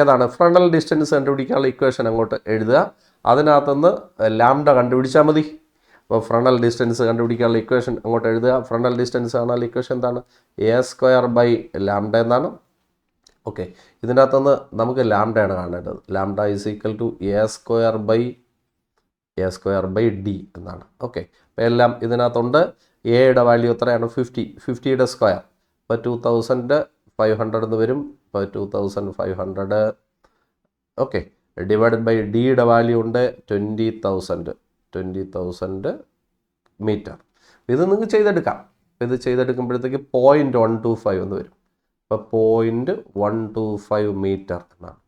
ഏതാണ് ഫ്രണ്ടൽ ഡിസ്റ്റൻസ് കണ്ടുപിടിക്കാനുള്ള ഇക്വേഷൻ അങ്ങോട്ട് എഴുതുക. അതിനകത്തുനിന്ന് ലാംഡ കണ്ടുപിടിച്ചാൽ മതി. അപ്പോൾ ഫ്രണ്ടൽ ഡിസ്റ്റൻസ് കണ്ടുപിടിക്കാനുള്ള ഇക്വേഷൻ അങ്ങോട്ട് എഴുതുക. ഫ്രണ്ടൽ ഡിസ്റ്റൻസ് കാണാൻ ഇക്വേഷൻ എന്താണ്? a² എന്നാണ്. ഓക്കെ, ഇതിനകത്തുനിന്ന് നമുക്ക് ലാംഡയാണ് കാണേണ്ടത്. Lambda is equal to a² എന്നാണ്. ഓക്കെ, അപ്പോൾ എല്ലാം ഇതിനകത്തുണ്ട്. എയുടെ വാല്യൂ എത്രയാണ്? 50. 50യുടെ സ്ക്വയർ ഇപ്പോൾ 2500 എന്ന് വരും. ഇപ്പോൾ 2500 ഓക്കെ ഡിവൈഡഡ് ബൈ ഡിയുടെ വാല്യൂ ഉണ്ട് 20,000 മീറ്റർ. ഇത് നിങ്ങൾക്ക് ചെയ്തെടുക്കാം. ഇത് ചെയ്തെടുക്കുമ്പോഴത്തേക്ക് 0.125 എന്ന് വരും. അപ്പോൾ 0.125 മീറ്റർ എന്നാണ്.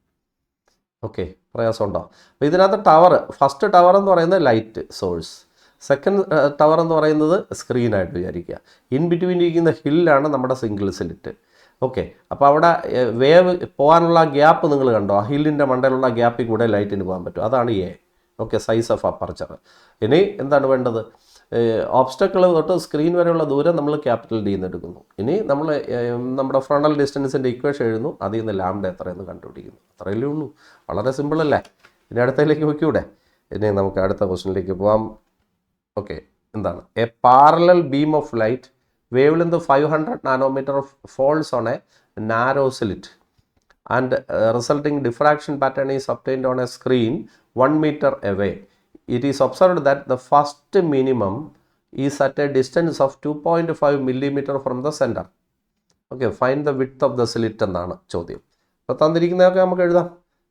ഓക്കെ, പ്രയാസമുണ്ടോ? അപ്പോൾ ഇതിനകത്ത് ടവർ, ഫസ്റ്റ് ടവർ എന്ന് പറയുന്നത് ലൈറ്റ് സോഴ്സ്, സെക്കൻഡ് ടവർ എന്ന് പറയുന്നത് സ്ക്രീനായിട്ട് വിചാരിക്കുക. ഇൻ ബിറ്റ്വീൻ ഇരിക്കുന്ന ഹില്ലാണ് നമ്മുടെ സിംഗിൾ സ്ലിറ്റ്. ഓക്കെ, അപ്പോൾ അവിടെ വേവ് പോകാനുള്ള ഗ്യാപ്പ് നിങ്ങൾ കണ്ടോ? ആ ഹില്ലിൻ്റെ മണ്ടയിലുള്ള ഗ്യാപ്പിൽ കൂടെ ലൈറ്റിന് പോകാൻ പറ്റും. അതാണ് A. Okay, size of aperture. ഇനി എന്താണ് വേണ്ടത്? ഓബ്സ്റ്റക്കിൾ തൊട്ട് സ്ക്രീൻ വരെയുള്ള ദൂരം നമ്മൾ ക്യാപിറ്റൽ ഡി എന്ന് എടുക്കുന്നു. ഇനി നമ്മൾ നമ്മുടെ ഫ്രണ്ടൽ ഡിസ്റ്റൻസിൻ്റെ ഇക്വേഷൻ എഴുതുന്നു. അതിൽ നിന്ന് ലാംഡ എത്രയെന്ന് കണ്ടുപിടിക്കുന്നു. അത്രയല്ലേ ഉള്ളൂ. വളരെ സിമ്പിൾ അല്ലേ? ഇനി അടുത്തതിലേക്ക് വയ്ക്കൂടെ? ഇനി നമുക്ക് അടുത്ത ക്വസ്റ്റ്യനിലേക്ക് പോകാം. ഓക്കെ, എന്താണ്? A parallel beam of light wave length 500 nanometre falls on a narrow slit and resulting diffraction pattern is obtained on a screen 1 meter away. It is observed that the first minimum is at a distance of 2.5 millimeter from the center. Okay, find the width of the slit എന്നാണ് ചോദ്യം. അപ്പോൾ തന്നിരിക്കുന്നതൊക്കെ നമുക്ക് എഴുതാം.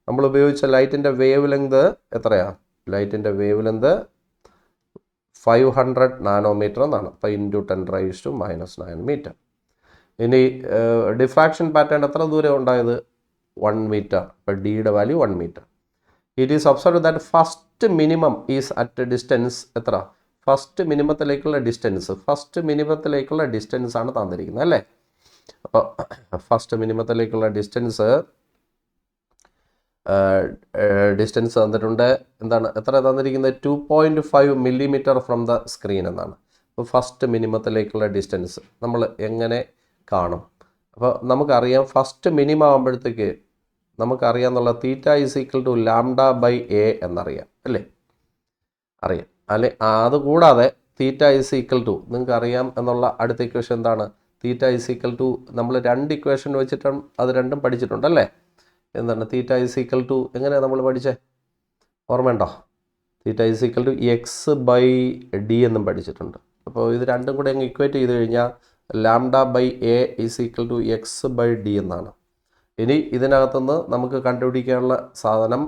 നമ്മൾ ഉപയോഗിച്ച ലൈറ്റിൻ്റെ wave length എത്രയാണ്? ലൈറ്റിൻ്റെ വേവ് ലെങ്ത് 500 നാനോമീറ്റർ എന്നാണ്. അപ്പോൾ ഇൻറ്റു 10⁻⁻9 മീറ്റർ. ഇനി ഡിഫ്രാക്ഷൻ പാറ്റേൺ എത്ര ദൂരം ഉണ്ടായത്? 1 മീറ്റർ. അപ്പോൾ ഡിയുടെ value 1 metre. It is observe that first minimum is at distance എത്ര? ഫസ്റ്റ് മിനിമത്തിലേക്കുള്ള ഡിസ്റ്റൻസ് ആണ് തന്നിരിക്കുന്നത് അല്ലേ? അപ്പോൾ ഫസ്റ്റ് മിനിമത്തിലേക്കുള്ള ഡിസ്റ്റൻസ് തന്നിട്ടുണ്ട്. എന്താണ്? എത്ര തന്നിരിക്കുന്നത്? 2.5 മില്ലിമീറ്റർ ഫ്രം ദ സ്ക്രീൻ എന്നാണ്. അപ്പോൾ ഫസ്റ്റ് മിനിമത്തിലേക്കുള്ള ഡിസ്റ്റൻസ് നമ്മൾ എങ്ങനെ കാണും? അപ്പോൾ നമുക്കറിയാം ഫസ്റ്റ് മിനിമം ആകുമ്പോഴത്തേക്ക് നമുക്കറിയാമെന്നുള്ള theta is equal to lambda by a എന്നറിയാം അല്ലേ? അറിയാം അല്ലെ? അതുകൂടാതെ തീറ്റ ഈസ് ഈക്വൽ ടു നിങ്ങൾക്ക് അറിയാം എന്നുള്ള അടുത്ത ഇക്വേഷൻ എന്താണ്? തീറ്റ ഈസ് ഈക്വൽ ടു നമ്മൾ 2 ഇക്വേഷൻ വെച്ചിട്ടാണ് അത് രണ്ടും പഠിച്ചിട്ടുണ്ടല്ലേ? എന്താണ്? തീറ്റ ഈസ് ഈക്വൽ ടു എങ്ങനെയാണ് നമ്മൾ പഠിച്ചേ? ഓർമ്മയുണ്ടോ? Theta is equal to X by D എന്നും പഠിച്ചിട്ടുണ്ട്. അപ്പോൾ ഇത് രണ്ടും കൂടെ അങ്ങ് ഇക്വേറ്റ് ചെയ്ത് കഴിഞ്ഞാൽ lambda by a is equal to X by D എന്നാണ്. ഇനി ഇതിനകത്തുനിന്ന് നമുക്ക് കണ്ടുപിടിക്കാനുള്ള സാധനം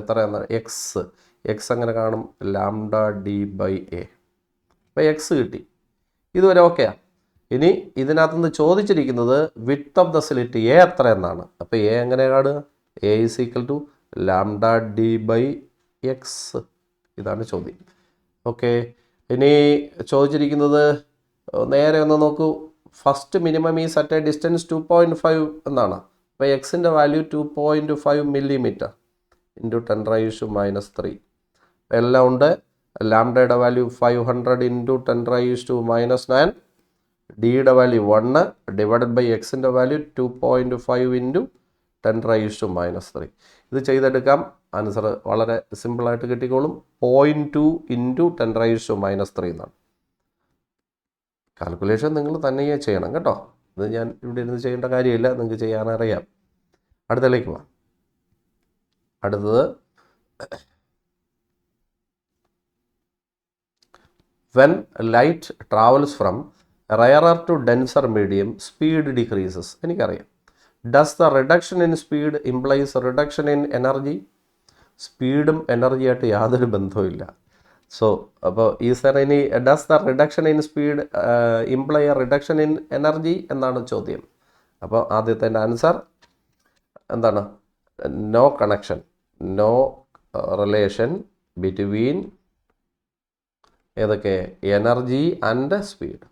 എത്രയാണ്? എക്സ് അങ്ങനെ കാണും ലാംഡ ഡി ബൈ എ. അപ്പോൾ എക്സ് കിട്ടി. ഇതുവരെ ഓക്കെയാണ്. ഇനി ഇതിനകത്തുനിന്ന് ചോദിച്ചിരിക്കുന്നത് width of the slit a എത്ര എന്നാണ്. അപ്പോൾ എ എങ്ങനെ കാണുക? A is equal to lambda D by X. ഇതാണ് ചോദ്യം. ഓക്കെ, ഇനി ചോദിച്ചിരിക്കുന്നത് നേരെ ഒന്ന് നോക്കൂ. First minimum is at a distance 2.5 എന്നാണ്. അപ്പോൾ എക്സിൻ്റെ വാല്യൂ 2.5 മില്ലിമീറ്റർ ഇൻറ്റു 10⁻³ എല്ലാം ഉണ്ട്. ലാംഡയുടെ വാല്യൂ 500 ഇൻറ്റു 10⁻⁻⁹. ഡിയുടെ വാല്യൂ 1 ഡിവൈഡഡ് ബൈ എക്സിൻ്റെ വാല്യൂ 2.5 ഇൻറ്റു 10⁻⁻�3. ഇത് ചെയ്തെടുക്കാം. ആൻസർ വളരെ സിമ്പിളായിട്ട് കിട്ടിക്കോളും. 0.2 ഇൻറ്റു 10⁻⁻³ എന്നാണ്. കാൽക്കുലേഷൻ നിങ്ങൾ തന്നെയേ ചെയ്യണം കേട്ടോ. ഇത് ഞാൻ ഇവിടെ ഇരുന്ന് ചെയ്യേണ്ട കാര്യമില്ല, നിങ്ങൾക്ക് ചെയ്യാനറിയാം. അടുത്തതിലേക്ക് പോവാം. അടുത്തത് when light travels from rarer to denser medium, speed decreases. എനിക്കറിയാം. Does the reduction in speed implies reduction in energy? സ്പീഡും എനർജിയായിട്ട് യാതൊരു ബന്ധവുമില്ല. സോ അപ്പോൾ does the reduction in speed imply a reduction in energy എന്നാണ് ചോദ്യം. അപ്പോൾ ആദ്യത്തെ ആൻസർ എന്താണ്? No connection, no relation between ഏതൊക്കെ? Energy and speed.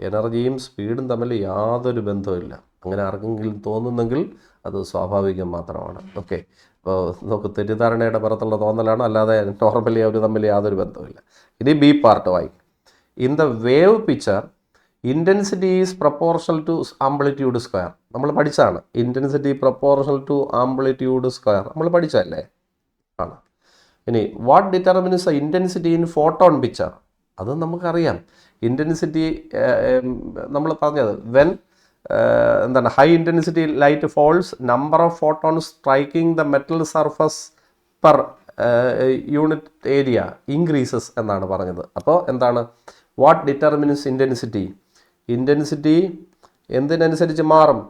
എനർജിയും സ്പീഡും തമ്മിൽ യാതൊരു ബന്ധവുമില്ല. അങ്ങനെ ആർക്കെങ്കിലും തോന്നുന്നെങ്കിൽ അത് സ്വാഭാവികം മാത്രമാണ്. ഓക്കെ, അപ്പോൾ നമുക്ക് തെറ്റിദ്ധാരണയുടെ പുറത്തുള്ള തോന്നലാണ്, അല്ലാതെ നോർമലി അവർ തമ്മിൽ യാതൊരു ബന്ധവുമില്ല. ഇനി ബി പാർട്ട് വായിക്കും. In the wave picture intensity is proportional to amplitude square. നമ്മൾ പഠിച്ചതാണ്. Intensity proportional to amplitude square നമ്മൾ പഠിച്ചതല്ലേ? ആണ്. ഇനി what determines the intensity in photon picture? അത് നമുക്കറിയാം. ഇൻറ്റൻസിറ്റി നമ്മൾ പറഞ്ഞത് വെൻ എന്താണ് high intensity light falls number of photons striking the metal surface per unit area increases എന്നാണ് പറഞ്ഞത്. അപ്പോൾ എന്താണ്? What determines intensity? ഇൻറ്റൻസിറ്റി എന്തിനനുസരിച്ച് മാറും?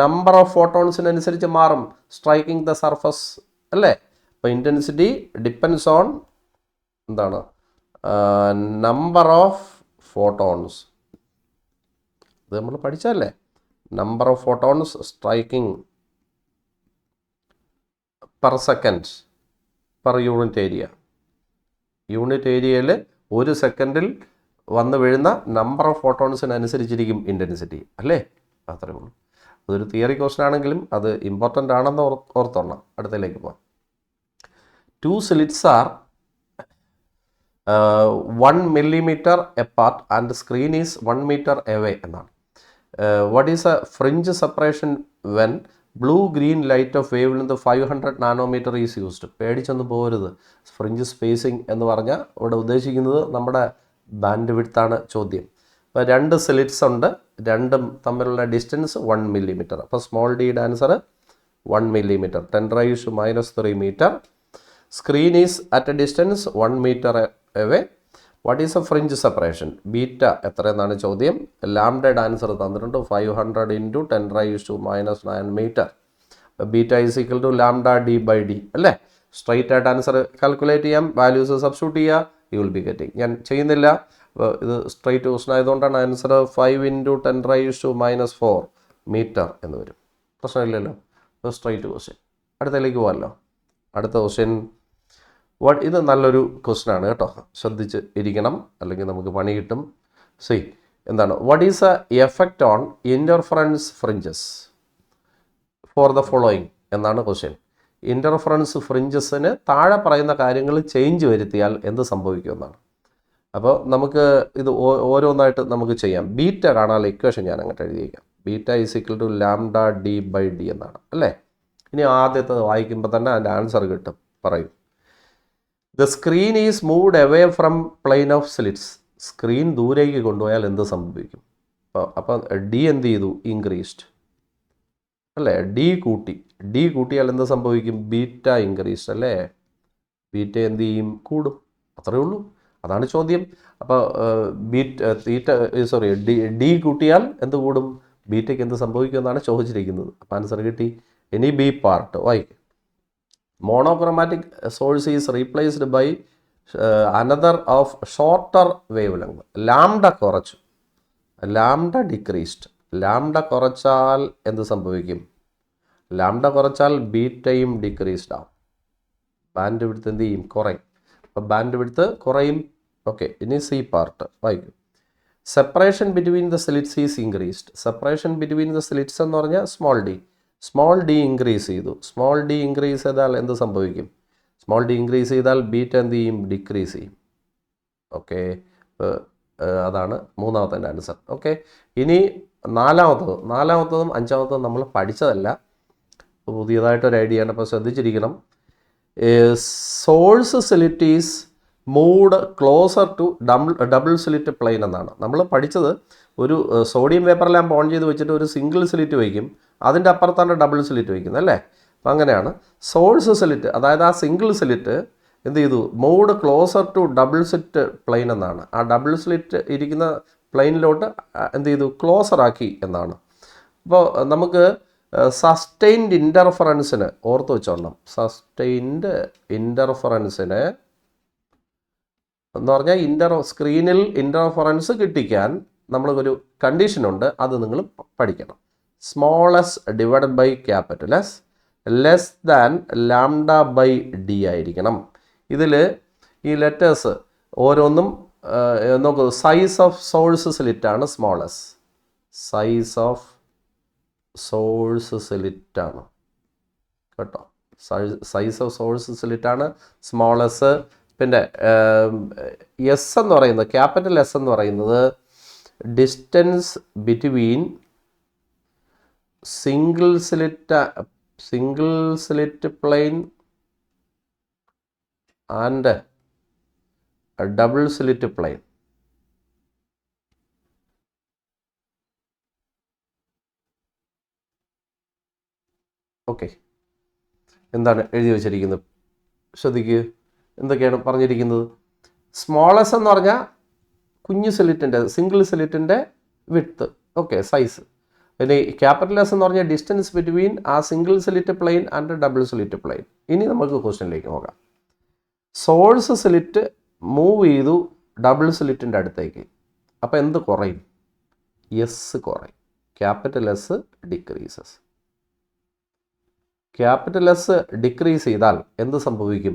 നമ്പർ ഓഫ് ഫോട്ടോൺസിനനുസരിച്ച് മാറും. സ്ട്രൈക്കിംഗ് ദ സർഫസ് അല്ലേ? അപ്പോൾ ഇൻറ്റൻസിറ്റി ഡിപ്പെൻഡ്സ് ഓൺ എന്താണ്? Number of photons. ഇത് നമ്മൾ പഠിച്ചല്ലേ? Number of photons striking per second per unit area. Unit ഏരിയയിൽ ഒരു സെക്കൻഡിൽ വന്ന് വീഴുന്ന നമ്പർ ഓഫ് ഫോട്ടോൺസിനനുസരിച്ചിരിക്കും ഇൻറ്റൻസിറ്റി അല്ലേ? അത്രേ ഉള്ളൂ. അതൊരു തിയറി ക്വസ്റ്റൻ ആണെങ്കിലും അത് ഇമ്പോർട്ടൻ്റ് ആണെന്ന് ഓർത്തോണം. അടുത്തതിലേക്ക് പോകാം. 2 slits are 1 millimeter apart and the screen is 1 meter away എന്നാണ്. What is a fringe separation when blue green light of wavelength 500 nanometer is used? പേടിച്ചൊന്നും പോകരുത്. ഫ്രിഞ്ച് സ്പേസിംഗ് എന്ന് പറഞ്ഞാൽ ഇവിടെ ഉദ്ദേശിക്കുന്നത് നമ്മുടെ ബാൻഡ് വിഡ്ത്താണ് ചോദ്യം. അപ്പോൾ 2 സ്ലിറ്റ്സ് ഉണ്ട്, രണ്ടും തമ്മിലുള്ള ഡിസ്റ്റൻസ് 1 millimeter. അപ്പോൾ സ്മോൾ ഡിയുടെ answer 1 millimeter, 10⁻³ metre. Screen is at a distance 1 meter away. What is a fringe separation? Beta എത്ര എന്നാണ് ചോദ്യം. ലാംഡയുടെ ആൻസർ തന്നിട്ടുണ്ട് 500 into 10⁻⁻⁹ metre. Beta is equal to lambda D by D അല്ലേ? സ്ട്രൈറ്റ് ആയിട്ട് answer calculate ചെയ്യാം, values substitute ചെയ്യുക, you will be getting. ഞാൻ ചെയ്യുന്നില്ല, ഇത് സ്ട്രൈറ്റ് ക്വസ്റ്റൻ ആയതുകൊണ്ടാണ് ആൻസർ 5 ഇൻറ്റു 10⁻⁻⁴ മീറ്റർ എന്ന് വരും. പ്രശ്നമില്ലല്ലോ, സ്ട്രൈറ്റ് ക്വസ്റ്റ്യൻ. അടുത്തതിലേക്ക് പോകാമല്ലോ. അടുത്ത ക്വസ്റ്റ്യൻ ഇത് നല്ലൊരു ക്വസ്റ്റ്യൻ ആണ് കേട്ടോ, ശ്രദ്ധിച്ച് ഇരിക്കണം, അല്ലെങ്കിൽ നമുക്ക് പണി കിട്ടും. സി എന്താണ്? What is A effect on interference fringes for the following എന്നാണ് ക്വസ്റ്റ്യൻ. ഇൻ്റർഫറൻസ് ഫ്രിഞ്ചസിന് താഴെ പറയുന്ന കാര്യങ്ങൾ ചേഞ്ച് വരുത്തിയാൽ എന്ത് സംഭവിക്കുമെന്നാണ്. അപ്പോൾ നമുക്ക് ഇത് ഓരോന്നായിട്ട് നമുക്ക് ചെയ്യാം. ബീറ്റ കാണാനുള്ള ഇക്വേഷൻ ഞാൻ അങ്ങോട്ട് എഴുതിയേക്കാം. Beta is equal to lambda D by D എന്നാണ് അല്ലേ? ഇനി ആദ്യത്തെ വായിക്കുമ്പോൾ തന്നെ അതിൻ്റെ ആൻസർ കിട്ടും. പറയും. The screen is moved away from plain of slits. Screen ദൂരേക്ക് കൊണ്ടുപോയാൽ എന്ത് സംഭവിക്കും? അപ്പം ഡി എന്ത് ചെയ്തു? ഇൻക്രീസ്ഡ് അല്ലേ? ഡി കൂട്ടിയാൽ എന്ത് സംഭവിക്കും? ബീറ്റ ഇൻക്രീസ്ഡ് അല്ലേ? ബീറ്റ എന്ത് ചെയ്യും? കൂടും. അത്രയേ ഉള്ളൂ, അതാണ് ചോദ്യം. അപ്പോൾ ഡി കൂട്ടിയാൽ എന്ത് കൂടും? ബീറ്റയ്ക്ക് എന്ത് സംഭവിക്കും എന്നാണ് ചോദിച്ചിരിക്കുന്നത്. അപ്പോൾ ആൻസർ കിട്ടി. ഇനി ബി പാർട്ട് വായിക്കും. Monochromatic source is replaced by another of shorter wave length. Lambda കുറച്ചു, ലാംഡ ഡിക്രീസ്ഡ്. ലാംഡ കുറച്ചാൽ എന്ത് സംഭവിക്കും? ലാംഡ കുറച്ചാൽ ബീറ്റയും ഡിക്രീസ്ഡ് ആവും. ബാൻഡ് വിഡ്ത്ത് എന്ത് ചെയ്യും? കുറയും. അപ്പോൾ ബാൻഡ് വിഡ്ത്ത് കുറയും, ഓക്കെ, ഇനി സി പാർട്ട് വായിക്കും. Separation between the slits is increased. Separation between the slits എന്ന് പറഞ്ഞാൽ സ്മോൾ ഡി ഇൻക്രീസ് ചെയ്തു. സ്മോൾ ഡി ഇൻക്രീസ് ചെയ്താൽ എന്ത് സംഭവിക്കും? സ്മോൾ ഡി ഇൻക്രീസ് ചെയ്താൽ ബീറ്റ എന്ത് ചെയ്യും? ഡിക്രീസ് ചെയ്യും. ഓക്കെ, അതാണ് മൂന്നാമത്തെ ആൻസർ. ഓക്കെ, ഇനി നാലാമത്തതും അഞ്ചാമത്തതും നമ്മൾ പഠിച്ചതല്ല, പുതിയതായിട്ടൊരു ഐഡിയ ആണ്, അപ്പോൾ ശ്രദ്ധിച്ചിരിക്കണം. Source slit is moved closer to double slit plane എന്നാണ് നമ്മൾ പഠിച്ചത്. ഒരു സോഡിയം വേപ്പർ ലാമ്പ് ഓൺ ചെയ്ത് വെച്ചിട്ട് ഒരു സിംഗിൾ സ്ലിറ്റ് വയ്ക്കും, അതിൻ്റെ അപ്പുറത്താണ് ഡബിൾ സ്ലിറ്റ് വയ്ക്കുന്നത് അല്ലേ? അപ്പം അങ്ങനെയാണ് സോഴ്സ് സ്ലിറ്റ്, അതായത് ആ സിംഗിൾ സ്ലിറ്റ് എന്ത് ചെയ്തു? Moved closer to double slit plane എന്നാണ്. ആ ഡബിൾ സ്ലിറ്റ് ഇരിക്കുന്ന പ്ലെയിനിലോട്ട് എന്ത് ചെയ്തു? ക്ലോസർ ആക്കി എന്നാണ്. അപ്പോൾ നമുക്ക് സസ്റ്റെയിൻഡ് ഇൻ്റർഫറൻസിന് ഓർത്ത് വെച്ചോണം. സസ്റ്റെയിൻഡ് ഇൻ്റർഫറൻസിന് എന്ന് പറഞ്ഞാൽ സ്ക്രീനിൽ ഇൻ്റർഫറൻസ് കിട്ടിക്കാൻ നമ്മൾക്കൊരു കണ്ടീഷനുണ്ട്, അത് നിങ്ങൾ പഠിക്കണം. Small S divided by capital S less than lambda by D ആയിരിക്കണം. ഇതിൽ ഈ ലെറ്റേഴ്സ് ഓരോന്നും നോക്കൂ. സൈസ് ഓഫ് സോഴ്സ് സ്ലിറ്റാണ് small S. Size of source സ്ലിറ്റാണ് കേട്ടോ. സൈസ് ഓഫ് സോഴ്സ് സ്ലിറ്റാണ് സ്മോൾ എസ്. പിന്നെ എസ് എന്ന് പറയുന്നത്, ക്യാപിറ്റൽ എസ് എന്ന് പറയുന്നത് distance between single slit plane and double slit plane. Okay, എന്താണ് എഴുതി വച്ചിരിക്കുന്നത്? ശ്രദ്ധിക്കുക, എന്തൊക്കെയാണ് പറഞ്ഞിരിക്കുന്നത്? സ്മോളസ് എന്ന് പറഞ്ഞാൽ കുഞ്ഞു സ്ലിറ്റിൻ്റെ, സിംഗിൾ സ്ലിറ്റിൻ്റെ വിഡ്ത്ത്, ഓക്കെ, സൈസ്. ഇനി ക്യാപിറ്റൽ എസ് എന്ന് പറഞ്ഞാൽ ഡിസ്റ്റൻസ് ബിറ്റ്വീൻ ആ single slit plane and double slit plane. ഇനി നമുക്ക് ക്വസ്റ്റ്യനിലേക്ക് നോക്കാം. സോഴ്സ് സ്ലിറ്റ് മൂവ് ചെയ്തു ഡബിൾ സ്ലിറ്റിൻ്റെ അടുത്തേക്ക്, അപ്പോൾ എന്ത് കുറയും? എസ് കുറയും. Capital S decreases. Capital S decrease ചെയ്താൽ എന്ത് സംഭവിക്കും?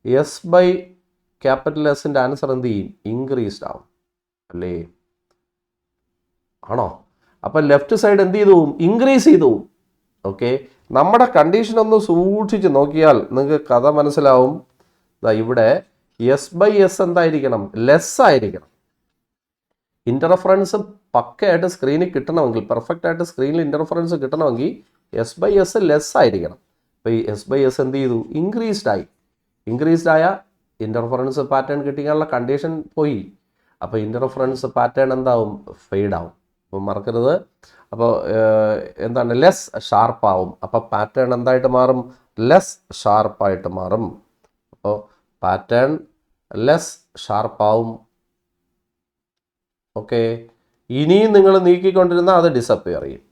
എസ് ബൈ ക്യാപിറ്റൽ എസിൻ്റെ ആൻസർ എന്ത് ചെയ്യും? ഇൻക്രീസ്ഡ് ആവും അല്ലേ? ആണോ? അപ്പം ലെഫ്റ്റ് സൈഡ് എന്ത് ചെയ്തു? ഇൻക്രീസ് ചെയ്തു. ഓക്കെ, നമ്മുടെ കണ്ടീഷൻ ഒന്ന് സൂക്ഷിച്ച് നോക്കിയാൽ നിങ്ങൾക്ക് കഥ മനസ്സിലാവും. ഇവിടെ എസ് ബൈ എസ് എന്തായിരിക്കണം? ലെസ് ആയിരിക്കണം. ഇൻ്റർഫറൻസ് പക്കയായിട്ട് സ്ക്രീനിൽ കിട്ടണമെങ്കിൽ, പെർഫെക്റ്റ് ആയിട്ട് സ്ക്രീനിൽ ഇൻ്റർഫറൻസ് കിട്ടണമെങ്കിൽ എസ് ബൈ എസ് ലെസ് ആയിരിക്കണം. അപ്പോൾ ഈ എസ് ബൈ എസ് എന്ത് ചെയ്തു? ഇൻക്രീസ്ഡ് ആയി. ഇൻക്രീസ്ഡ് ആയ ഇൻ്റർഫറൻസ് പാറ്റേൺ കിട്ടിക്കാനുള്ള കണ്ടീഷൻ പോയി. അപ്പോൾ ഇൻ്റർഫറൻസ് പാറ്റേൺ എന്താവും? ഫെയ്ഡ് ആവും. അപ്പോൾ മറക്കരുത്. അപ്പോൾ എന്താണ്? ലെസ് ഷാർപ്പാവും. അപ്പോൾ പാറ്റേൺ എന്തായിട്ട് മാറും? ലെസ് ഷാർപ്പായിട്ട് മാറും. അപ്പോൾ പാറ്റേൺ ലെസ് ഷാർപ്പാവും. ഓക്കെ, ഇനിയും നിങ്ങൾ നീക്കിക്കൊണ്ടിരുന്നാൽ അത് ഡിസപ്പിയർ ചെയ്യും.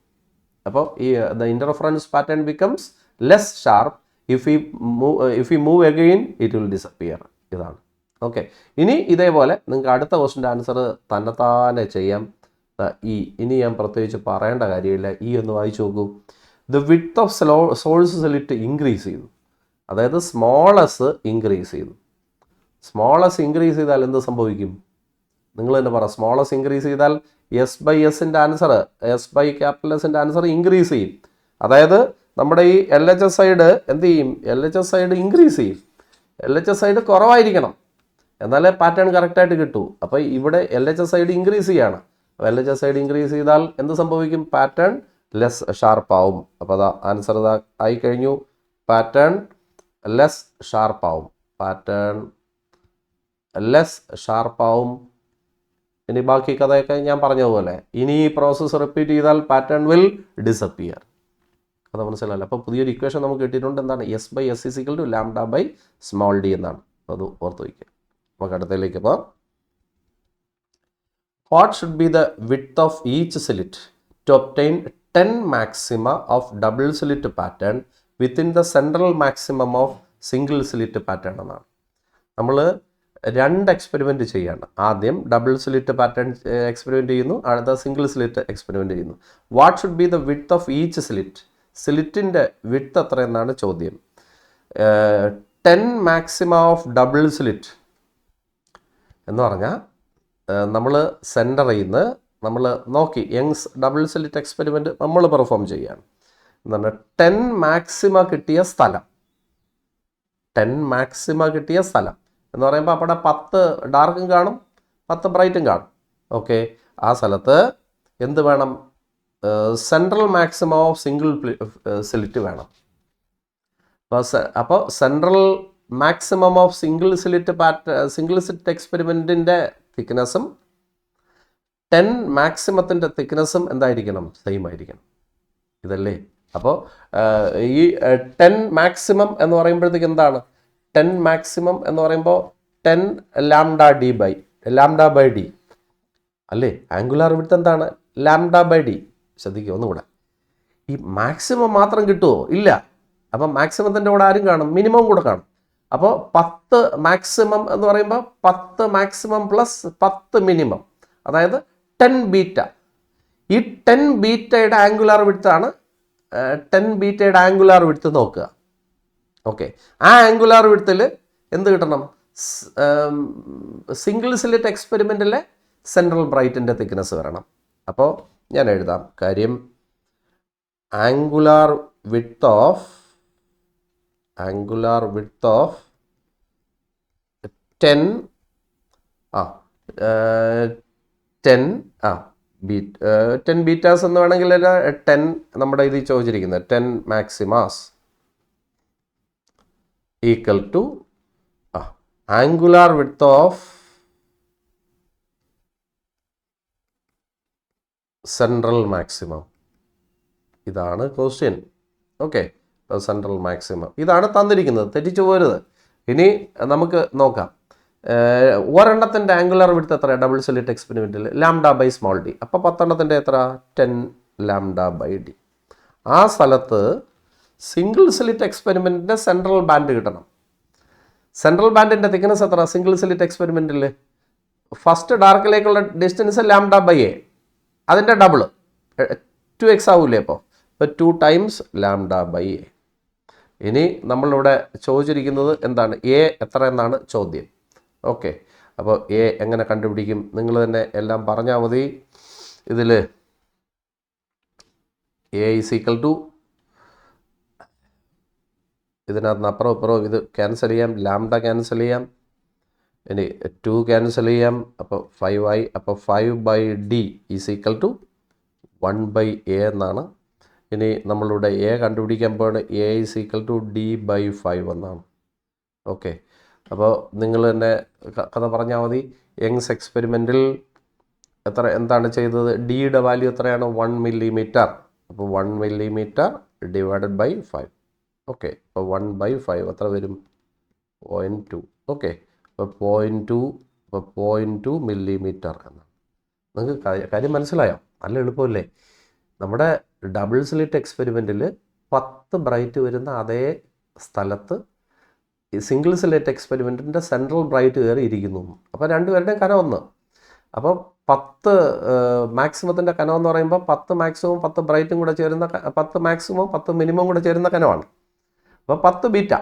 അപ്പോൾ ഈ the interference pattern becomes less sharp. If you move again it will disappear. ഇതാണ്. ഓക്കെ, ഇനി ഇതേപോലെ നിങ്ങൾക്ക് അടുത്ത ക്വസ്റ്റിൻ്റെ ആൻസർ തന്നെത്താനെ ചെയ്യാം. ഇനി ഞാൻ പ്രത്യേകിച്ച് പറയേണ്ട കാര്യമില്ല. ഒന്ന് വായിച്ചു നോക്കൂ. The width of swords slit increase ചെയ്തു. അതായത് സ്മോളസ് ഇൻക്രീസ് ചെയ്തു. സ്മോളസ് ഇൻക്രീസ് ചെയ്താൽ എന്ത് സംഭവിക്കും? നിങ്ങൾ തന്നെ പറ. സ്മോളസ് ഇൻക്രീസ് ചെയ്താൽ എസ് ബൈ എസിൻ്റെ ആൻസർ, എസ് ബൈ ക്യാപിറ്റൽ എസിൻ്റെ ആൻസർ ഇൻക്രീസ് ചെയ്യും. അതായത് നമ്മുടെ ഈ എൽ എച്ച് എസ് സൈഡ് എന്ത് ചെയ്യും? L H S side increase ചെയ്യും. എൽ എച്ച് എസ് സൈഡ് കുറവായിരിക്കണം, എന്നാലേ പാറ്റേൺ കറക്റ്റായിട്ട് കിട്ടൂ. അപ്പോൾ ഇവിടെ L H S side increase ചെയ്യാണ്. അപ്പോൾ L H S side increase ചെയ്താൽ എന്ത് സംഭവിക്കും? പാറ്റേൺ ലെസ് ഷാർപ്പാവും. അപ്പോൾ അതാ ആൻസർ ഇതാ ആയി കഴിഞ്ഞു. പാറ്റേൺ ലെസ് ഷാർപ്പാവും. പാറ്റേൺ ലെസ് ഷാർപ്പാവും. ഇനി ബാക്കി കഥയൊക്കെ ഞാൻ പറഞ്ഞതുപോലെ ഇനി ഈ പ്രോസസ്സ് റിപ്പീറ്റ് ചെയ്താൽ പാറ്റേൺ വിൽ ഡിസപ്പിയർ. കഥ മനസ്സിലാവില്ല. അപ്പോൾ പുതിയൊരു ഇക്വേഷൻ നമുക്ക് കിട്ടിയിട്ടുണ്ട്. എന്താണ്? S by S is equal to lambda by small D എന്നാണ്. അത് ഓർത്ത് വയ്ക്കുക. നമുക്ക് അടുത്തതിലേക്ക് പോകാം. What should be the width of each slit to obtain 10 maxima of double slit pattern within the central maximum of single slit pattern എന്നാണ്. നമ്മൾ 2 experiment ചെയ്യാണ്. ആദ്യം ഡബിൾ സ്ലിറ്റ് പാറ്റേൺ എക്സ്പെരിമെൻറ്റ് ചെയ്യുന്നു, അടുത്ത സിംഗിൾ സ്ലിറ്റ് എക്സ്പെരിമെൻറ്റ് ചെയ്യുന്നു. What should be the width of each slit? സ്ലിറ്റിൻ്റെ width എത്ര എന്നാണ് ചോദ്യം. 10 മാക്സിമ ഓഫ് ഡബിൾ സ്ലിറ്റ് എന്ന് പറഞ്ഞാൽ നമ്മൾ സെൻറ്ററിൽ നിന്ന് നമ്മൾ നോക്കി യങ്സ് ഡബിൾ സ്ലിറ്റ് എക്സ്പെരിമെൻറ്റ് നമ്മൾ പെർഫോം ചെയ്യുകയാണ്. എന്താണ് 10 മാക്സിമ കിട്ടിയ സ്ഥലം, 10 മാക്സിമ കിട്ടിയ സ്ഥലം എന്ന് പറയുമ്പോൾ അവിടെ 10 ഡാർക്കും കാണും 10 ബ്രൈറ്റും കാണും. ഓക്കെ, ആ സ്ഥലത്ത് എന്ത് വേണം? Central maximum of single slit വേണം. അപ്പോൾ central maximum of single slit എക്സ്പെരിമെൻറ്റിൻ്റെ തിക്നെസ്സും 10 മാക്സിമത്തിൻ്റെ തിക്നെസ്സും എന്തായിരിക്കണം? സെയിം ആയിരിക്കണം. ഇതല്ലേ? അപ്പോൾ ഈ 10 മാക്സിമം എന്ന് പറയുമ്പോഴത്തേക്ക് എന്താണ്? 10 മാക്സിമം എന്ന് പറയുമ്പോൾ 10 ലാംഡ ബൈ ഡി അല്ലേ? ആംഗുലാർ വിഡ്ത്ത് എന്താണ്? Lambda by D. ശ്രദ്ധിക്കുക ഒന്നുകൂടെ, ഈ മാക്സിമം മാത്രം കിട്ടുമോ? ഇല്ല. അപ്പം മാക്സിമത്തിൻ്റെ കൂടെ ആരും കാണും? മിനിമം കൂടെ കാണും. അപ്പോൾ 10 മാക്സിമം എന്ന് പറയുമ്പോൾ 10 മാക്സിമം പ്ലസ് 10 മിനിമം, അതായത് 10 ബീറ്റ. ഈ 10 ബീറ്റയുടെ ആംഗുലാർ വിഡ്ത്താണ് 10 ബീറ്റയുടെ ആംഗുലാർ വിഡ്ത്ത് നോക്കുക. ഓക്കെ, ആ ആംഗുലാർ വിഡ്ത്തിൽ എന്ത് കിട്ടണം? സിംഗിൾ സ്ലിറ്റ് എക്സ്പെരിമെൻറ്റിലെ സെൻട്രൽ ബ്രൈറ്റിൻ്റെ തിക്നെസ് വരണം. അപ്പോൾ ഞാൻ എഴുതാം കാര്യം ആംഗുലാർ വിഡ്ത്ത് ഓഫ് 10 ബീറ്റാസ് എന്ന് വേണമെങ്കിൽ 10 നമ്മുടെ ഇതിൽ ചോദിച്ചിരിക്കുന്നത് 10 maximas equal to angular width of central maximum. ഇതാണ് ക്വസ്റ്റ്യൻ. ഓക്കെ, സെൻട്രൽ മാക്സിമം ഇതാണ് തന്നിരിക്കുന്നത്, തെറ്റിച്ചു പോരുത്. ഇനി നമുക്ക് നോക്കാം. ഒരെണ്ണത്തിൻ്റെ ആംഗുലാർ വിഡ്ത്ത് എത്ര? ഡബിൾ സ്ലിറ്റ് എക്സ്പെരിമെൻറ്റിൽ ലാംഡ ബൈ സ്മോൾ ഡി. അപ്പോൾ 10 എണ്ണത്തിൻ്റെ എത്ര? 10 ലാംഡ ബൈ ഡി. ആ സ്ഥലത്ത് സിംഗിൾ സ്ലിറ്റ് എക്സ്പെരിമെൻറ്റിൻ്റെ സെൻട്രൽ ബാൻഡ് കിട്ടണം. സെൻട്രൽ ബാൻഡിൻ്റെ തിക്നെസ് എത്ര? സിംഗിൾ സ്ലിറ്റ് എക്സ്പെരിമെൻറ്റിൽ ഫസ്റ്റ് ഡാർക്കിലേക്കുള്ള ഡിസ്റ്റൻസ് ലാംഡ ബൈ എ, അതിൻ്റെ ഡബിള് 2x ആവൂലേ? അപ്പോൾ 2 ടൈംസ് ലാംഡ ബൈ എ. ഇനി നമ്മളിവിടെ ചോദിച്ചിരിക്കുന്നത് എന്താണ്? എ എത്ര എന്നാണ് ചോദ്യം. ഓക്കെ, അപ്പോൾ എ എങ്ങനെ കണ്ടുപിടിക്കും? നിങ്ങൾ തന്നെ എല്ലാം പറഞ്ഞാൽ മതി. ഇതിൽ എ ഈസ് ഈക്വൽ ടു, ഇതിനകത്ത് അപ്പുറം ഇപ്പുറം ഇത് ക്യാൻസൽ ചെയ്യാം, ലാംഡ ക്യാൻസൽ ചെയ്യാം, ഇനി 2 ക്യാൻസൽ ചെയ്യാം, അപ്പോൾ 5 ആയി. അപ്പോൾ 5 by D is equal to 1 by a എന്നാണ്. ഇനി നമ്മളിവിടെ എ കണ്ടുപിടിക്കാൻ പോകുന്നത് a is equal to D by 5 എന്നാണ്. ഓക്കെ, അപ്പോൾ നിങ്ങൾ തന്നെ കഥ പറഞ്ഞാൽ മതി. യങ്സ് എക്സ്പെരിമെൻറ്റിൽ എന്താണ് ചെയ്തത്? ഡിയുടെ വാല്യൂ എത്രയാണ്? 1 മില്ലിമീറ്റർ. അപ്പോൾ 1 മില്ലിമീറ്റർ ഡിവൈഡഡ് ബൈ 5. ഓക്കെ, അപ്പോൾ 1 ബൈ 5 എത്ര വരും? 0.2. ഓക്കെ, അപ്പോൾ 0.2 മില്ലിമീറ്റർ എന്നാണ്. നിങ്ങൾക്ക് കാര്യം മനസ്സിലായോ? നല്ല എളുപ്പമല്ലേ? നമ്മുടെ ഡബിൾ സ്ലിറ്റ് എക്സ്പെരിമെൻറ്റിൽ 10 ബ്രൈറ്റ് വരുന്ന അതേ സ്ഥലത്ത് ഈ സിംഗിൾ സ്ലിറ്റ് എക്സ്പെരിമെൻറ്റിൻ്റെ സെൻട്രൽ ബ്രൈറ്റ് കയറി ഇരിക്കുന്നു. അപ്പോൾ രണ്ടുപേരുടെയും കനം ഒന്ന്. അപ്പോൾ 10 മാക്സിമത്തിൻ്റെ കനം എന്ന് പറയുമ്പോൾ 10 മാക്സിമം 10 ബ്രൈറ്റും കൂടെ ചേരുന്ന 10 മാക്സിമം 10 മിനിമം കൂടെ ചേരുന്ന കനമാണ്. അപ്പോൾ 10 ബീറ്റ.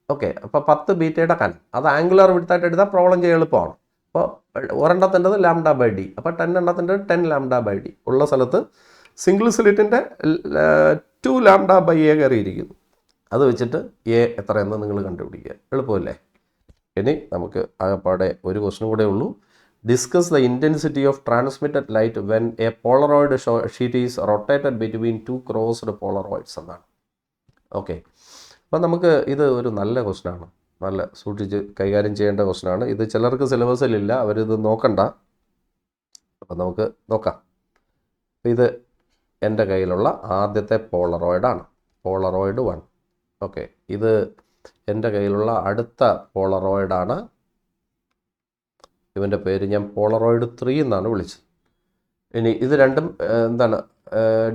ഓക്കെ, അപ്പോൾ 10 ബീറ്റയുടെ കനം അത് ആംഗുലാർ വിഡ്ത്തായിട്ട് എടുത്താൽ പ്രോബ്ലം ചെയ്യാൻ എളുപ്പമാണ്. അപ്പോൾ ഒരെണ്ണത്തിൻ്റെത് ലാംഡ ബൈ ഡി. അപ്പോൾ 10 എണ്ണത്തിൻ്റെ 10 ലാംഡ ബൈ ഡി ഉള്ള സ്ഥലത്ത് സിംഗിൾ സ്ലിറ്റിൻ്റെ 2 ലാംഡ ബൈ എ കയറിയിരിക്കുന്നു. അത് വെച്ചിട്ട് എ എത്രയെന്ന് നിങ്ങൾ കണ്ടുപിടിക്കുക. എളുപ്പമല്ലേ? ഇനി നമുക്ക് ആകപ്പാടെ ഒരു ക്വസ്റ്റ്യൻ കൂടെ ഉള്ളൂ. Discuss the intensity of transmitted light when A Polaroid sheet is rotated between 2 crossed polaroids എന്നാണ്. ഓക്കെ, അപ്പോൾ നമുക്ക് ഇത് ഒരു നല്ല ക്വസ്റ്റ്യനാണ്, നല്ല സൂക്ഷിച്ച് കൈകാര്യം ചെയ്യേണ്ട ക്വസ്റ്റ്യനാണ്. ഇത് ചിലർക്ക് സിലബസിലില്ല, അവരിത് നോക്കണ്ട. അപ്പം നമുക്ക് നോക്കാം. ഇത് എൻ്റെ കയ്യിലുള്ള ആദ്യത്തെ പോളറോയിഡാണ്, പോളറോയിഡ് 1. ഓക്കെ, ഇത് എൻ്റെ കയ്യിലുള്ള അടുത്ത പോളറോയിഡാണ്. ഇവൻ്റെ പേര് ഞാൻ പോളറോയിഡ് 3 എന്നാണ് വിളിച്ചത്. ഇനി ഇത് രണ്ടും എന്താണ്?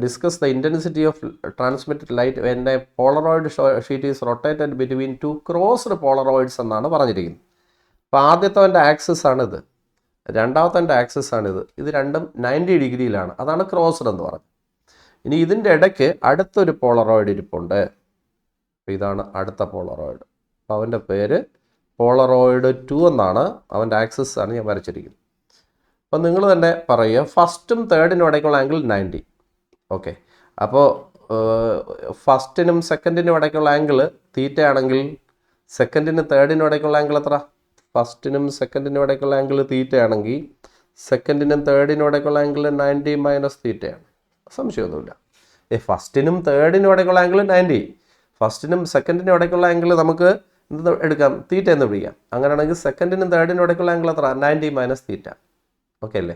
Discuss the intensity of transmitted light when A Polaroid sheet is rotated between 2 crossed polaroids എന്നാണ് പറഞ്ഞിരിക്കുന്നത്. അപ്പോൾ ആദ്യത്തെ ആക്സിസ് ആണിത്, രണ്ടാമത്തെ ആക്സിസ് ആണിത്. ഇത് രണ്ടും 90 ഡിഗ്രിയിലാണ്, അതാണ് ക്രോസ്ഡ് എന്ന് പറഞ്ഞത്. ഇനി ഇതിൻ്റെ ഇടയ്ക്ക് അടുത്തൊരു പോളറോയിഡ് ഇരിപ്പുണ്ട്. അപ്പോൾ ഇതാണ് അടുത്ത പോളറോയിഡ്. അപ്പോൾ അവൻ്റെ പേര് പോളറോയിഡ് 2 എന്നാണ് അവൻ്റെ ആക്സിസ് ആണ് ഞാൻ വരച്ചിരിക്കുന്നത്. അപ്പോൾ നിങ്ങൾ തന്നെ പറയുക ഫസ്റ്റും തേർഡിനും ഇടയ്ക്കുള്ള ആംഗിൾ 90. ഓക്കെ, അപ്പോൾ ഫസ്റ്റിനും സെക്കൻഡിനും ഇടയ്ക്കുള്ള ആംഗിൾ തീറ്റ ആണെങ്കിൽ സെക്കൻഡിനും തേർഡിനും ഇടയ്ക്കുള്ള ആംഗിൾ എത്ര? ഫസ്റ്റിനും സെക്കൻഡിനും ഇടയ്ക്കുള്ള ആംഗിൾ തീറ്റ ആണെങ്കിൽ സെക്കൻഡിനും തേർഡിനും ഇടയ്ക്കുള്ള ആംഗിൾ 90 മൈനസ് തീറ്റയാണ്. സംശയമൊന്നുമില്ല. ഫസ്റ്റിനും തേർഡിനും ഇടയ്ക്കുള്ള ആംഗിൾ 90, ഫസ്റ്റിനും സെക്കൻഡിനും ഇടയ്ക്കുള്ള ആംഗിൾ നമുക്ക് എന്ത് എടുക്കാം? തീറ്റ എന്ന് വിളിക്കാം. അങ്ങനെയാണെങ്കിൽ സെക്കൻഡിനും തേർഡിനും ഇടയ്ക്കുള്ള ആംഗിൾ എത്ര? 90 മൈനസ് തീറ്റ. ഓക്കെ അല്ലേ?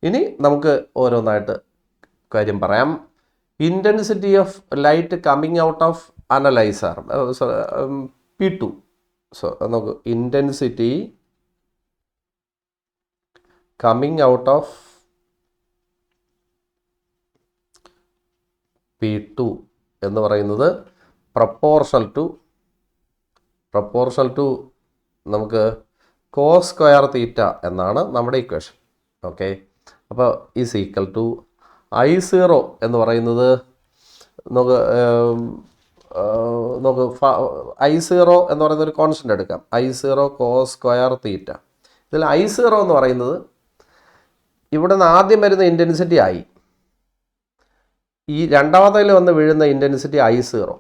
ഇനി നമുക്ക് ഓരോന്നായിട്ട് കാര്യം പറയാം. Intensity of light coming out of analyser P2. So നമുക്ക് intensity coming out of P2 എന്ന് പറയുന്നത് പ്രപ്പോർഷണൽ ടു നമുക്ക് കോസ് സ്ക്വയർ തീറ്റ എന്നാണ് നമ്മുടെ ഇക്വേഷൻ. ഓക്കെ, അപ്പോൾ ഈസ് ഈക്വൽ ടു I0 എന്ന് പറയുന്നത് നമുക്ക് I0 എന്ന് പറയുന്ന ഒരു കോൺസ്റ്റൻ്റ് എടുക്കാം. I0 കോസ് സ്ക്വയർ തീറ്റ. ഇതിൽ I0 എന്ന് പറയുന്നത് ഇവിടെ നിന്ന് ആദ്യം വരുന്ന ഇൻറ്റൻസിറ്റി I, ഈ രണ്ടാമത്തേൽ വന്ന് വീഴുന്ന ഇൻറ്റൻസിറ്റി I0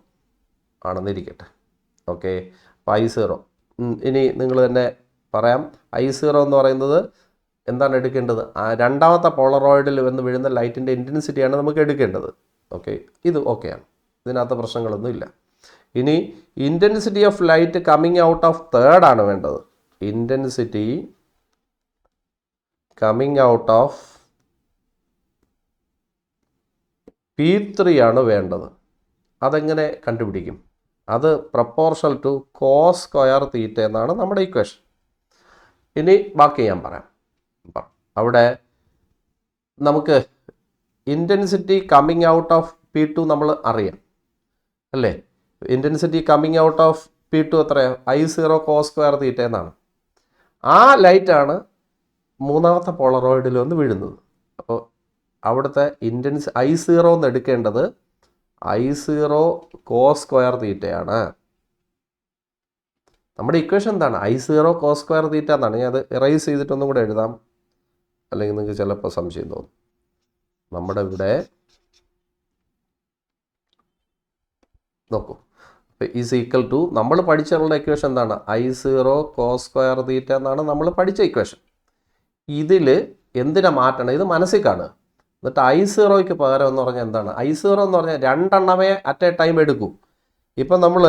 ആണെന്നിരിക്കട്ടെ. ഓക്കെ, അപ്പോൾ I0 ഇനി നിങ്ങൾ തന്നെ പറയാം. I0 എന്ന് പറയുന്നത് എന്താണ് എടുക്കേണ്ടത്? രണ്ടാമത്തെ പോളറോയിഡിൽ വന്ന് വീഴുന്ന ലൈറ്റിൻ്റെ ഇൻറ്റൻസിറ്റിയാണ് നമുക്ക് എടുക്കേണ്ടത്. ഓക്കെ, ഇത് ഓക്കെയാണ്, ഇതിനകത്ത് പ്രശ്നങ്ങളൊന്നും ഇല്ല. ഇനി intensity of light coming out of third ആണ് വേണ്ടത്. Intensity coming out of P3 ആണ് വേണ്ടത്. അതെങ്ങനെ കണ്ടുപിടിക്കും? അത് proportional to cos square theta എന്നാണ് നമ്മുടെ ഇക്വേഷൻ. ഇനി ബാക്കി ഞാൻ പറയാം. അവിടെ നമുക്ക് intensity coming out of P2 നമ്മൾ അറിയാം അല്ലേ? Intensity coming out of P2 എത്രയാണ്? I0 കോസ് സ്ക്വയർ തീറ്റ എന്നാണ്. ആ ലൈറ്റാണ് മൂന്നാമത്തെ പോളറോയിഡിൽ വന്ന് വീഴുന്നത്. അപ്പോൾ അവിടുത്തെ I0 എന്ന് എടുക്കേണ്ടത് I0 കോസ് സ്ക്വയർ തീറ്റയാണ്. നമ്മുടെ ഇക്വേഷൻ എന്താണ്? I0 കോസ് സ്ക്വയർ തീറ്റ എന്നാണ്. ഞാൻ അത് ഇറേസ് ചെയ്തിട്ടൊന്നും കൂടെ എഴുതാം, അല്ലെങ്കിൽ നിങ്ങൾക്ക് ചിലപ്പോൾ സംശയം തോന്നും. നമ്മുടെ ഇവിടെ നോക്കൂ, ഈസ് ഈക്വൽ ടു നമ്മൾ പഠിച്ചുള്ള ഇക്വേഷൻ എന്താണ്? I0 കോസ് സ്ക്വയർ തീറ്റ എന്നാണ് നമ്മൾ പഠിച്ച ഇക്വേഷൻ. ഇതിൽ എന്തിനാ മാറ്റണം? ഇത് മനസ്സിൽ കാണുക. എന്നിട്ട് I0ക്ക് പകരം എന്ന് പറഞ്ഞാൽ എന്താണ്? I0 എന്ന് പറഞ്ഞാൽ രണ്ടെണ്ണമേ അറ്റ് എ ടൈം എടുക്കൂ. ഇപ്പം നമ്മൾ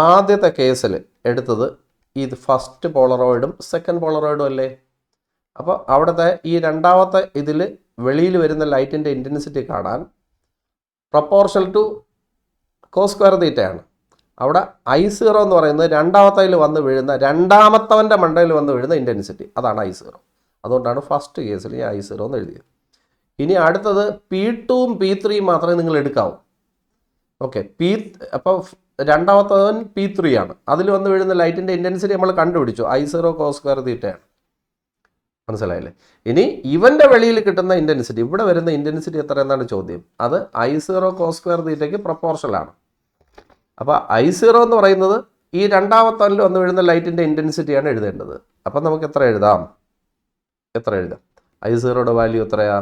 ആദ്യത്തെ കേസിൽ എടുത്തത് ഇത് ഫസ്റ്റ് പോളറോയിഡും സെക്കൻഡ് പോളറോയിഡും അല്ലേ? അപ്പോൾ അവിടുത്തെ ഈ രണ്ടാമത്തെ ഇതിൽ വെളിയിൽ വരുന്ന ലൈറ്റിൻ്റെ ഇൻറ്റൻസിറ്റി കാണാൻ പ്രപ്പോർഷണൽ ടു കോസ് സ്ക്വയർ തീറ്റയാണ്. അവിടെ I0 എന്ന് പറയുന്നത് രണ്ടാമത്തേൽ വന്ന് വീഴുന്ന രണ്ടാമത്തവൻ്റെ മണ്ടയിൽ വന്ന് വീഴുന്ന ഇൻറ്റൻസിറ്റി, അതാണ് I0. അതുകൊണ്ടാണ് ഫസ്റ്റ് കേസിൽ ഞാൻ I0 എന്ന് എഴുതിയത്. ഇനി അടുത്തത് P2ഉം P3യും മാത്രമേ നിങ്ങൾ എടുക്കാവൂ. ഓക്കെ, അപ്പോൾ രണ്ടാമത്തവൻ P3 ആണ്. അതിൽ വന്ന് വീഴുന്ന ലൈറ്റിൻ്റെ ഇൻറ്റൻസിറ്റി നമ്മൾ കണ്ടുപിടിച്ചു, I0 കോസ് സ്ക്വയർ തീറ്റയാണ്. മനസ്സിലായില്ലേ? ഇനി ഇവൻ്റെ വെളിയിൽ കിട്ടുന്ന ഇൻറ്റൻസിറ്റി, ഇവിടെ വരുന്ന ഇൻറ്റൻസിറ്റി എത്ര എന്നാണ് ചോദ്യം. അത് I0 കോസ് സ്ക്വയർ തീറ്റയ്ക്ക് പ്രപ്പോർഷണലാണ്. അപ്പോൾ I0 എന്ന് പറയുന്നത് ഈ രണ്ടാമത്തവനിൽ വന്ന് വീഴുന്ന ലൈറ്റിൻ്റെ ഇൻറ്റൻസിറ്റിയാണ് എഴുതേണ്ടത്. അപ്പം നമുക്ക് എത്ര എഴുതാം? I0യുടെ വാല്യൂ എത്രയാ?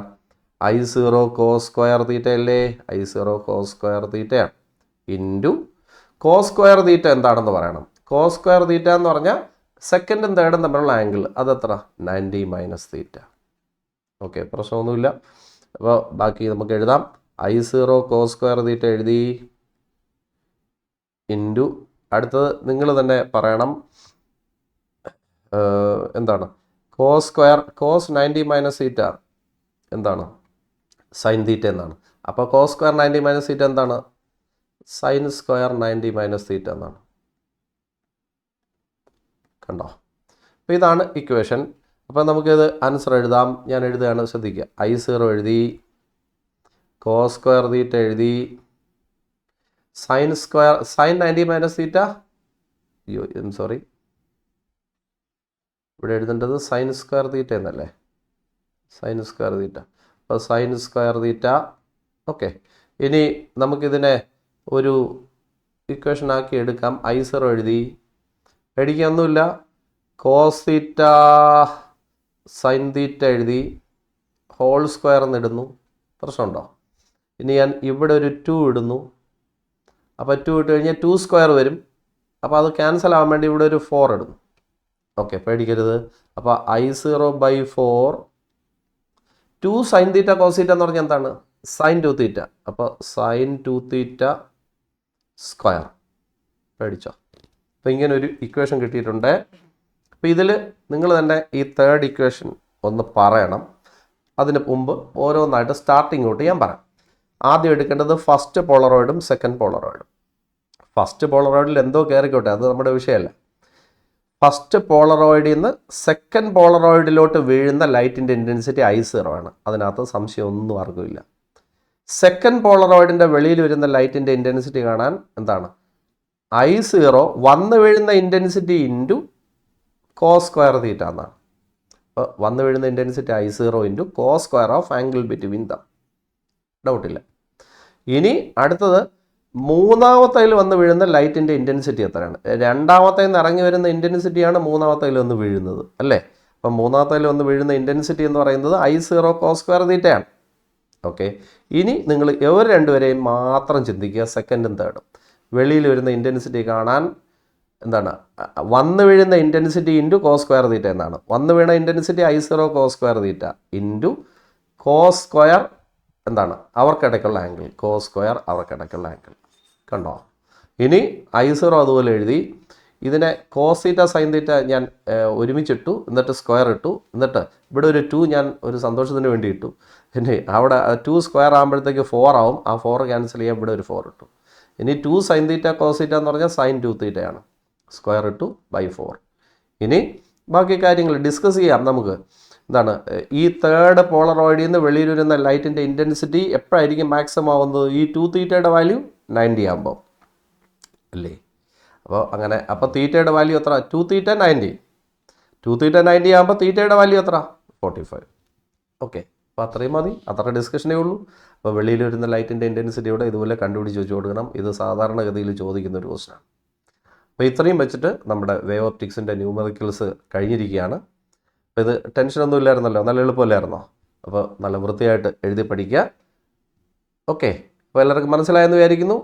I0 കോസ് സ്ക്വയർ തീറ്റ അല്ലേ? I0 കോസ് സ്ക്വയർ തീറ്റയാണ്. ഇൻറ്റു കോസ് സ്ക്വയർ തീറ്റ എന്താണെന്ന് പറയണം. കോസ് സ്ക്വയർ തീറ്റ എന്ന് പറഞ്ഞാൽ സെക്കൻഡും തേർഡും തമ്മിലുള്ള ആംഗിൾ, അതെത്ര? 90 മൈനസ് തീറ്റ. ഓക്കെ, പ്രശ്നമൊന്നുമില്ല. അപ്പോൾ ബാക്കി നമുക്ക് എഴുതാം. I0 കോസ് സ്ക്വയർ തീറ്റ എഴുതി, ഇൻറ്റു അടുത്തത് നിങ്ങൾ തന്നെ പറയണം എന്താണ്? കോസ് 90 മൈനസ് തീറ്റ എന്താണ്? സൈൻ തീറ്റ എന്നാണ്. അപ്പോൾ കോസ് സ്ക്വയർ 90 മൈനസ് തീറ്റ എന്താണ്? സൈൻ സ്ക്വയർ 90 മൈനസ് തീറ്റ എന്നാണ്. കണ്ടോ? അപ്പോൾ ഇതാണ് ഇക്വേഷൻ. അപ്പോൾ നമുക്കിത് ആൻസർ എഴുതാം. ഞാൻ എഴുതുകയാണ്, ശ്രദ്ധിക്കുക. I0 എഴുതി, കോസ് സ്ക്വയർ തീറ്റ എഴുതി, സൈൻ 90 മൈനസ് തീറ്റ, സോറി, ഇവിടെ എഴുതേണ്ടത് സൈൻ സ്ക്വയർ തീറ്റ എന്നല്ലേ? Sine square theta. അപ്പോൾ സൈൻ സ്ക്വയർ തീറ്റ. ഓക്കെ, ഇനി നമുക്കിതിനെ ഒരു ഇക്വേഷൻ ആക്കി എടുക്കാം. I0 എഴുതി, പേടിക്കൊന്നുമില്ല. കോസ് തീറ്റ സൈൻ തീറ്റ എഴുതി ഹോൾ സ്ക്വയർ എന്നിടുന്നു. പ്രശ്നമുണ്ടോ? ഇനി ഞാൻ ഇവിടെ ഒരു 2 ഇടുന്നു. അപ്പോൾ 2 ഇട്ട് കഴിഞ്ഞാൽ 2 സ്ക്വയർ വരും. അപ്പോൾ അത് ക്യാൻസൽ ആവാൻ വേണ്ടി ഇവിടെ ഒരു 4 ഇടുന്നു. ഓക്കെ, പേടിക്കരുത്. അപ്പോൾ I0/4 2 sine theta cos theta എന്ന് പറഞ്ഞാൽ എന്താണ്? സൈൻ 2 തീറ്റ. അപ്പോൾ സൈൻ 2 തീറ്റ സ്ക്വയർ. പേടിച്ചോ? അപ്പോൾ ഇങ്ങനെ ഒരു ഇക്വേഷൻ കിട്ടിയിട്ടുണ്ട്. അപ്പോൾ ഇതിൽ നിങ്ങൾ തന്നെ ഈ തേർഡ് ഇക്വേഷൻ ഒന്ന് പറയണം. അതിന് മുമ്പ് ഓരോന്നായിട്ട് സ്റ്റാർട്ടിങ് തൊട്ട് ഞാൻ പറയാം. ആദ്യം എടുക്കേണ്ടത് ഫസ്റ്റ് പോളറോയിഡും സെക്കൻഡ് പോളറോയിഡും. ഫസ്റ്റ് പോളറോയിഡിൽ എന്തോ കയറിക്കോട്ടെ, അത് നമ്മുടെ വിഷയമല്ല. ഫസ്റ്റ് പോളറോയിഡിൽ നിന്ന് സെക്കൻഡ് പോളറോയിഡിലോട്ട് വീഴുന്ന ലൈറ്റിൻ്റെ ഇൻറ്റൻസിറ്റി I0 ആണ്. അതിനകത്ത് സംശയമൊന്നും ആർക്കുമില്ല. സെക്കൻഡ് പോളറോയിഡിൻ്റെ വെളിയിൽ വരുന്ന ലൈറ്റിൻ്റെ ഇൻറ്റൻസിറ്റി കാണാൻ എന്താണ്? I0 വന്ന് വീഴുന്ന intensity into cos square theta എന്നാണ്. അപ്പോൾ വന്ന് വീഴുന്ന intensity I0 into cos square of angle between them. ഡൗട്ടില്ല. ഇനി അടുത്തത് മൂന്നാമത്തേൽ വന്ന് വീഴുന്ന ലൈറ്റിൻ്റെ ഇൻറ്റൻസിറ്റി എത്രയാണ്? രണ്ടാമത്തേൽ നിന്ന് ഇറങ്ങി വരുന്ന ഇൻറ്റൻസിറ്റിയാണ് മൂന്നാമത്തേൽ വന്ന് വീഴുന്നത്, അല്ലേ? അപ്പം മൂന്നാമത്തേൽ വന്ന് വീഴുന്ന ഇൻറ്റൻസിറ്റി എന്ന് പറയുന്നത് I0 കോസ് സ്ക്വയർ തീറ്റയാണ്. ഓക്കെ, ഇനി നിങ്ങൾ ഇവർ രണ്ടുപേരെയും മാത്രം ചിന്തിക്കുക, സെക്കൻഡും തേർഡും. വെളിയിൽ വരുന്ന ഇൻറ്റൻസിറ്റി കാണാൻ എന്താണ്? വന്ന് വീഴുന്ന intensity into cos square theta എന്നാണ്. വന്ന് വീണ intensity I0 cos square theta into cos square എന്താണ്? അവർക്കിടയ്ക്കുള്ള ആംഗിൾ. കോസ് സ്ക്വയർ അവർക്കിടയ്ക്കുള്ള ആംഗിൾ. കണ്ടോ? ഇനി I0 അതുപോലെ എഴുതി. ഇതിനെ കോസ് തീറ്റ സൈൻ തീറ്റ ഞാൻ ഒരുമിച്ചിട്ടു, എന്നിട്ട് സ്ക്വയർ ഇട്ടു. എന്നിട്ട് ഇവിടെ ഒരു 2 ഞാൻ ഒരു സന്തോഷത്തിന് വേണ്ടി ഇട്ടു. പിന്നെ അവിടെ 2 സ്ക്വയർ ആകുമ്പോഴത്തേക്ക് 4 ആവും. ആ 4 ക്യാൻസൽ ചെയ്യാൻ ഇവിടെ ഒരു 4 ഇട്ടു. ഇനി 2 സൈൻ തീറ്റ കോസ് തീറ്റ എന്ന് പറഞ്ഞാൽ സൈൻ 2 തീറ്റയാണ്. സ്ക്വയർ ഇട്ടു /4. ഇനി ബാക്കി കാര്യങ്ങൾ ഡിസ്കസ് ചെയ്യാം നമുക്ക്. എന്താണ്? ഈ തേർഡ് പോളറോയിഡിൽ നിന്ന് വെളിയിൽ വരുന്ന ലൈറ്റിൻ്റെ ഇൻറ്റൻസിറ്റി എപ്പോഴായിരിക്കും മാക്സിമം ആവുന്നത്? ഈ 2 തീറ്റയുടെ വാല്യൂ 90 ആകുമ്പോൾ, അല്ലേ? അപ്പോൾ അങ്ങനെ. അപ്പോൾ തീറ്റയുടെ വാല്യൂ എത്ര? 2 തീറ്റ 90. 2 തീറ്റ 90 ആകുമ്പോൾ തീറ്റയുടെ വാല്യൂ എത്ര? 45. ഓക്കെ, അപ്പോൾ അത്രയും മതി. അത്ര ഡിസ്കഷനേ ഉള്ളൂ. അപ്പോൾ വെളിയിൽ വരുന്ന ലൈറ്റിൻ്റെ ഇൻറ്റൻസിറ്റിയോടെ ഇതുപോലെ കണ്ടുപിടിച്ച് വെച്ച് കൊടുക്കണം. ഇത് സാധാരണഗതിയിൽ ചോദിക്കുന്ന ഒരു ക്വസ്റ്റനാണ്. അപ്പോൾ ഇത്രയും വെച്ചിട്ട് നമ്മുടെ വേവ് ഓപ്റ്റിക്സിൻ്റെ ന്യൂമറിക്കൽസ് കഴിഞ്ഞിരിക്കുകയാണ്. അപ്പോൾ ഇത് ടെൻഷനൊന്നും ഇല്ലായിരുന്നല്ലോ, നല്ല എളുപ്പമല്ലായിരുന്നോ? അപ്പോൾ നല്ല വൃത്തിയായിട്ട് എഴുതി പഠിക്കുക. ഓക്കെ, അപ്പോൾ എല്ലാവർക്കും മനസ്സിലായെന്ന് വിചാരിക്കുന്നു.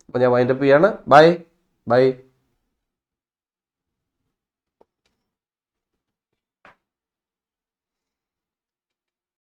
അപ്പോൾ ഞാൻ വൈൻഡപ്പ് ചെയ്യാണ്. ബൈ.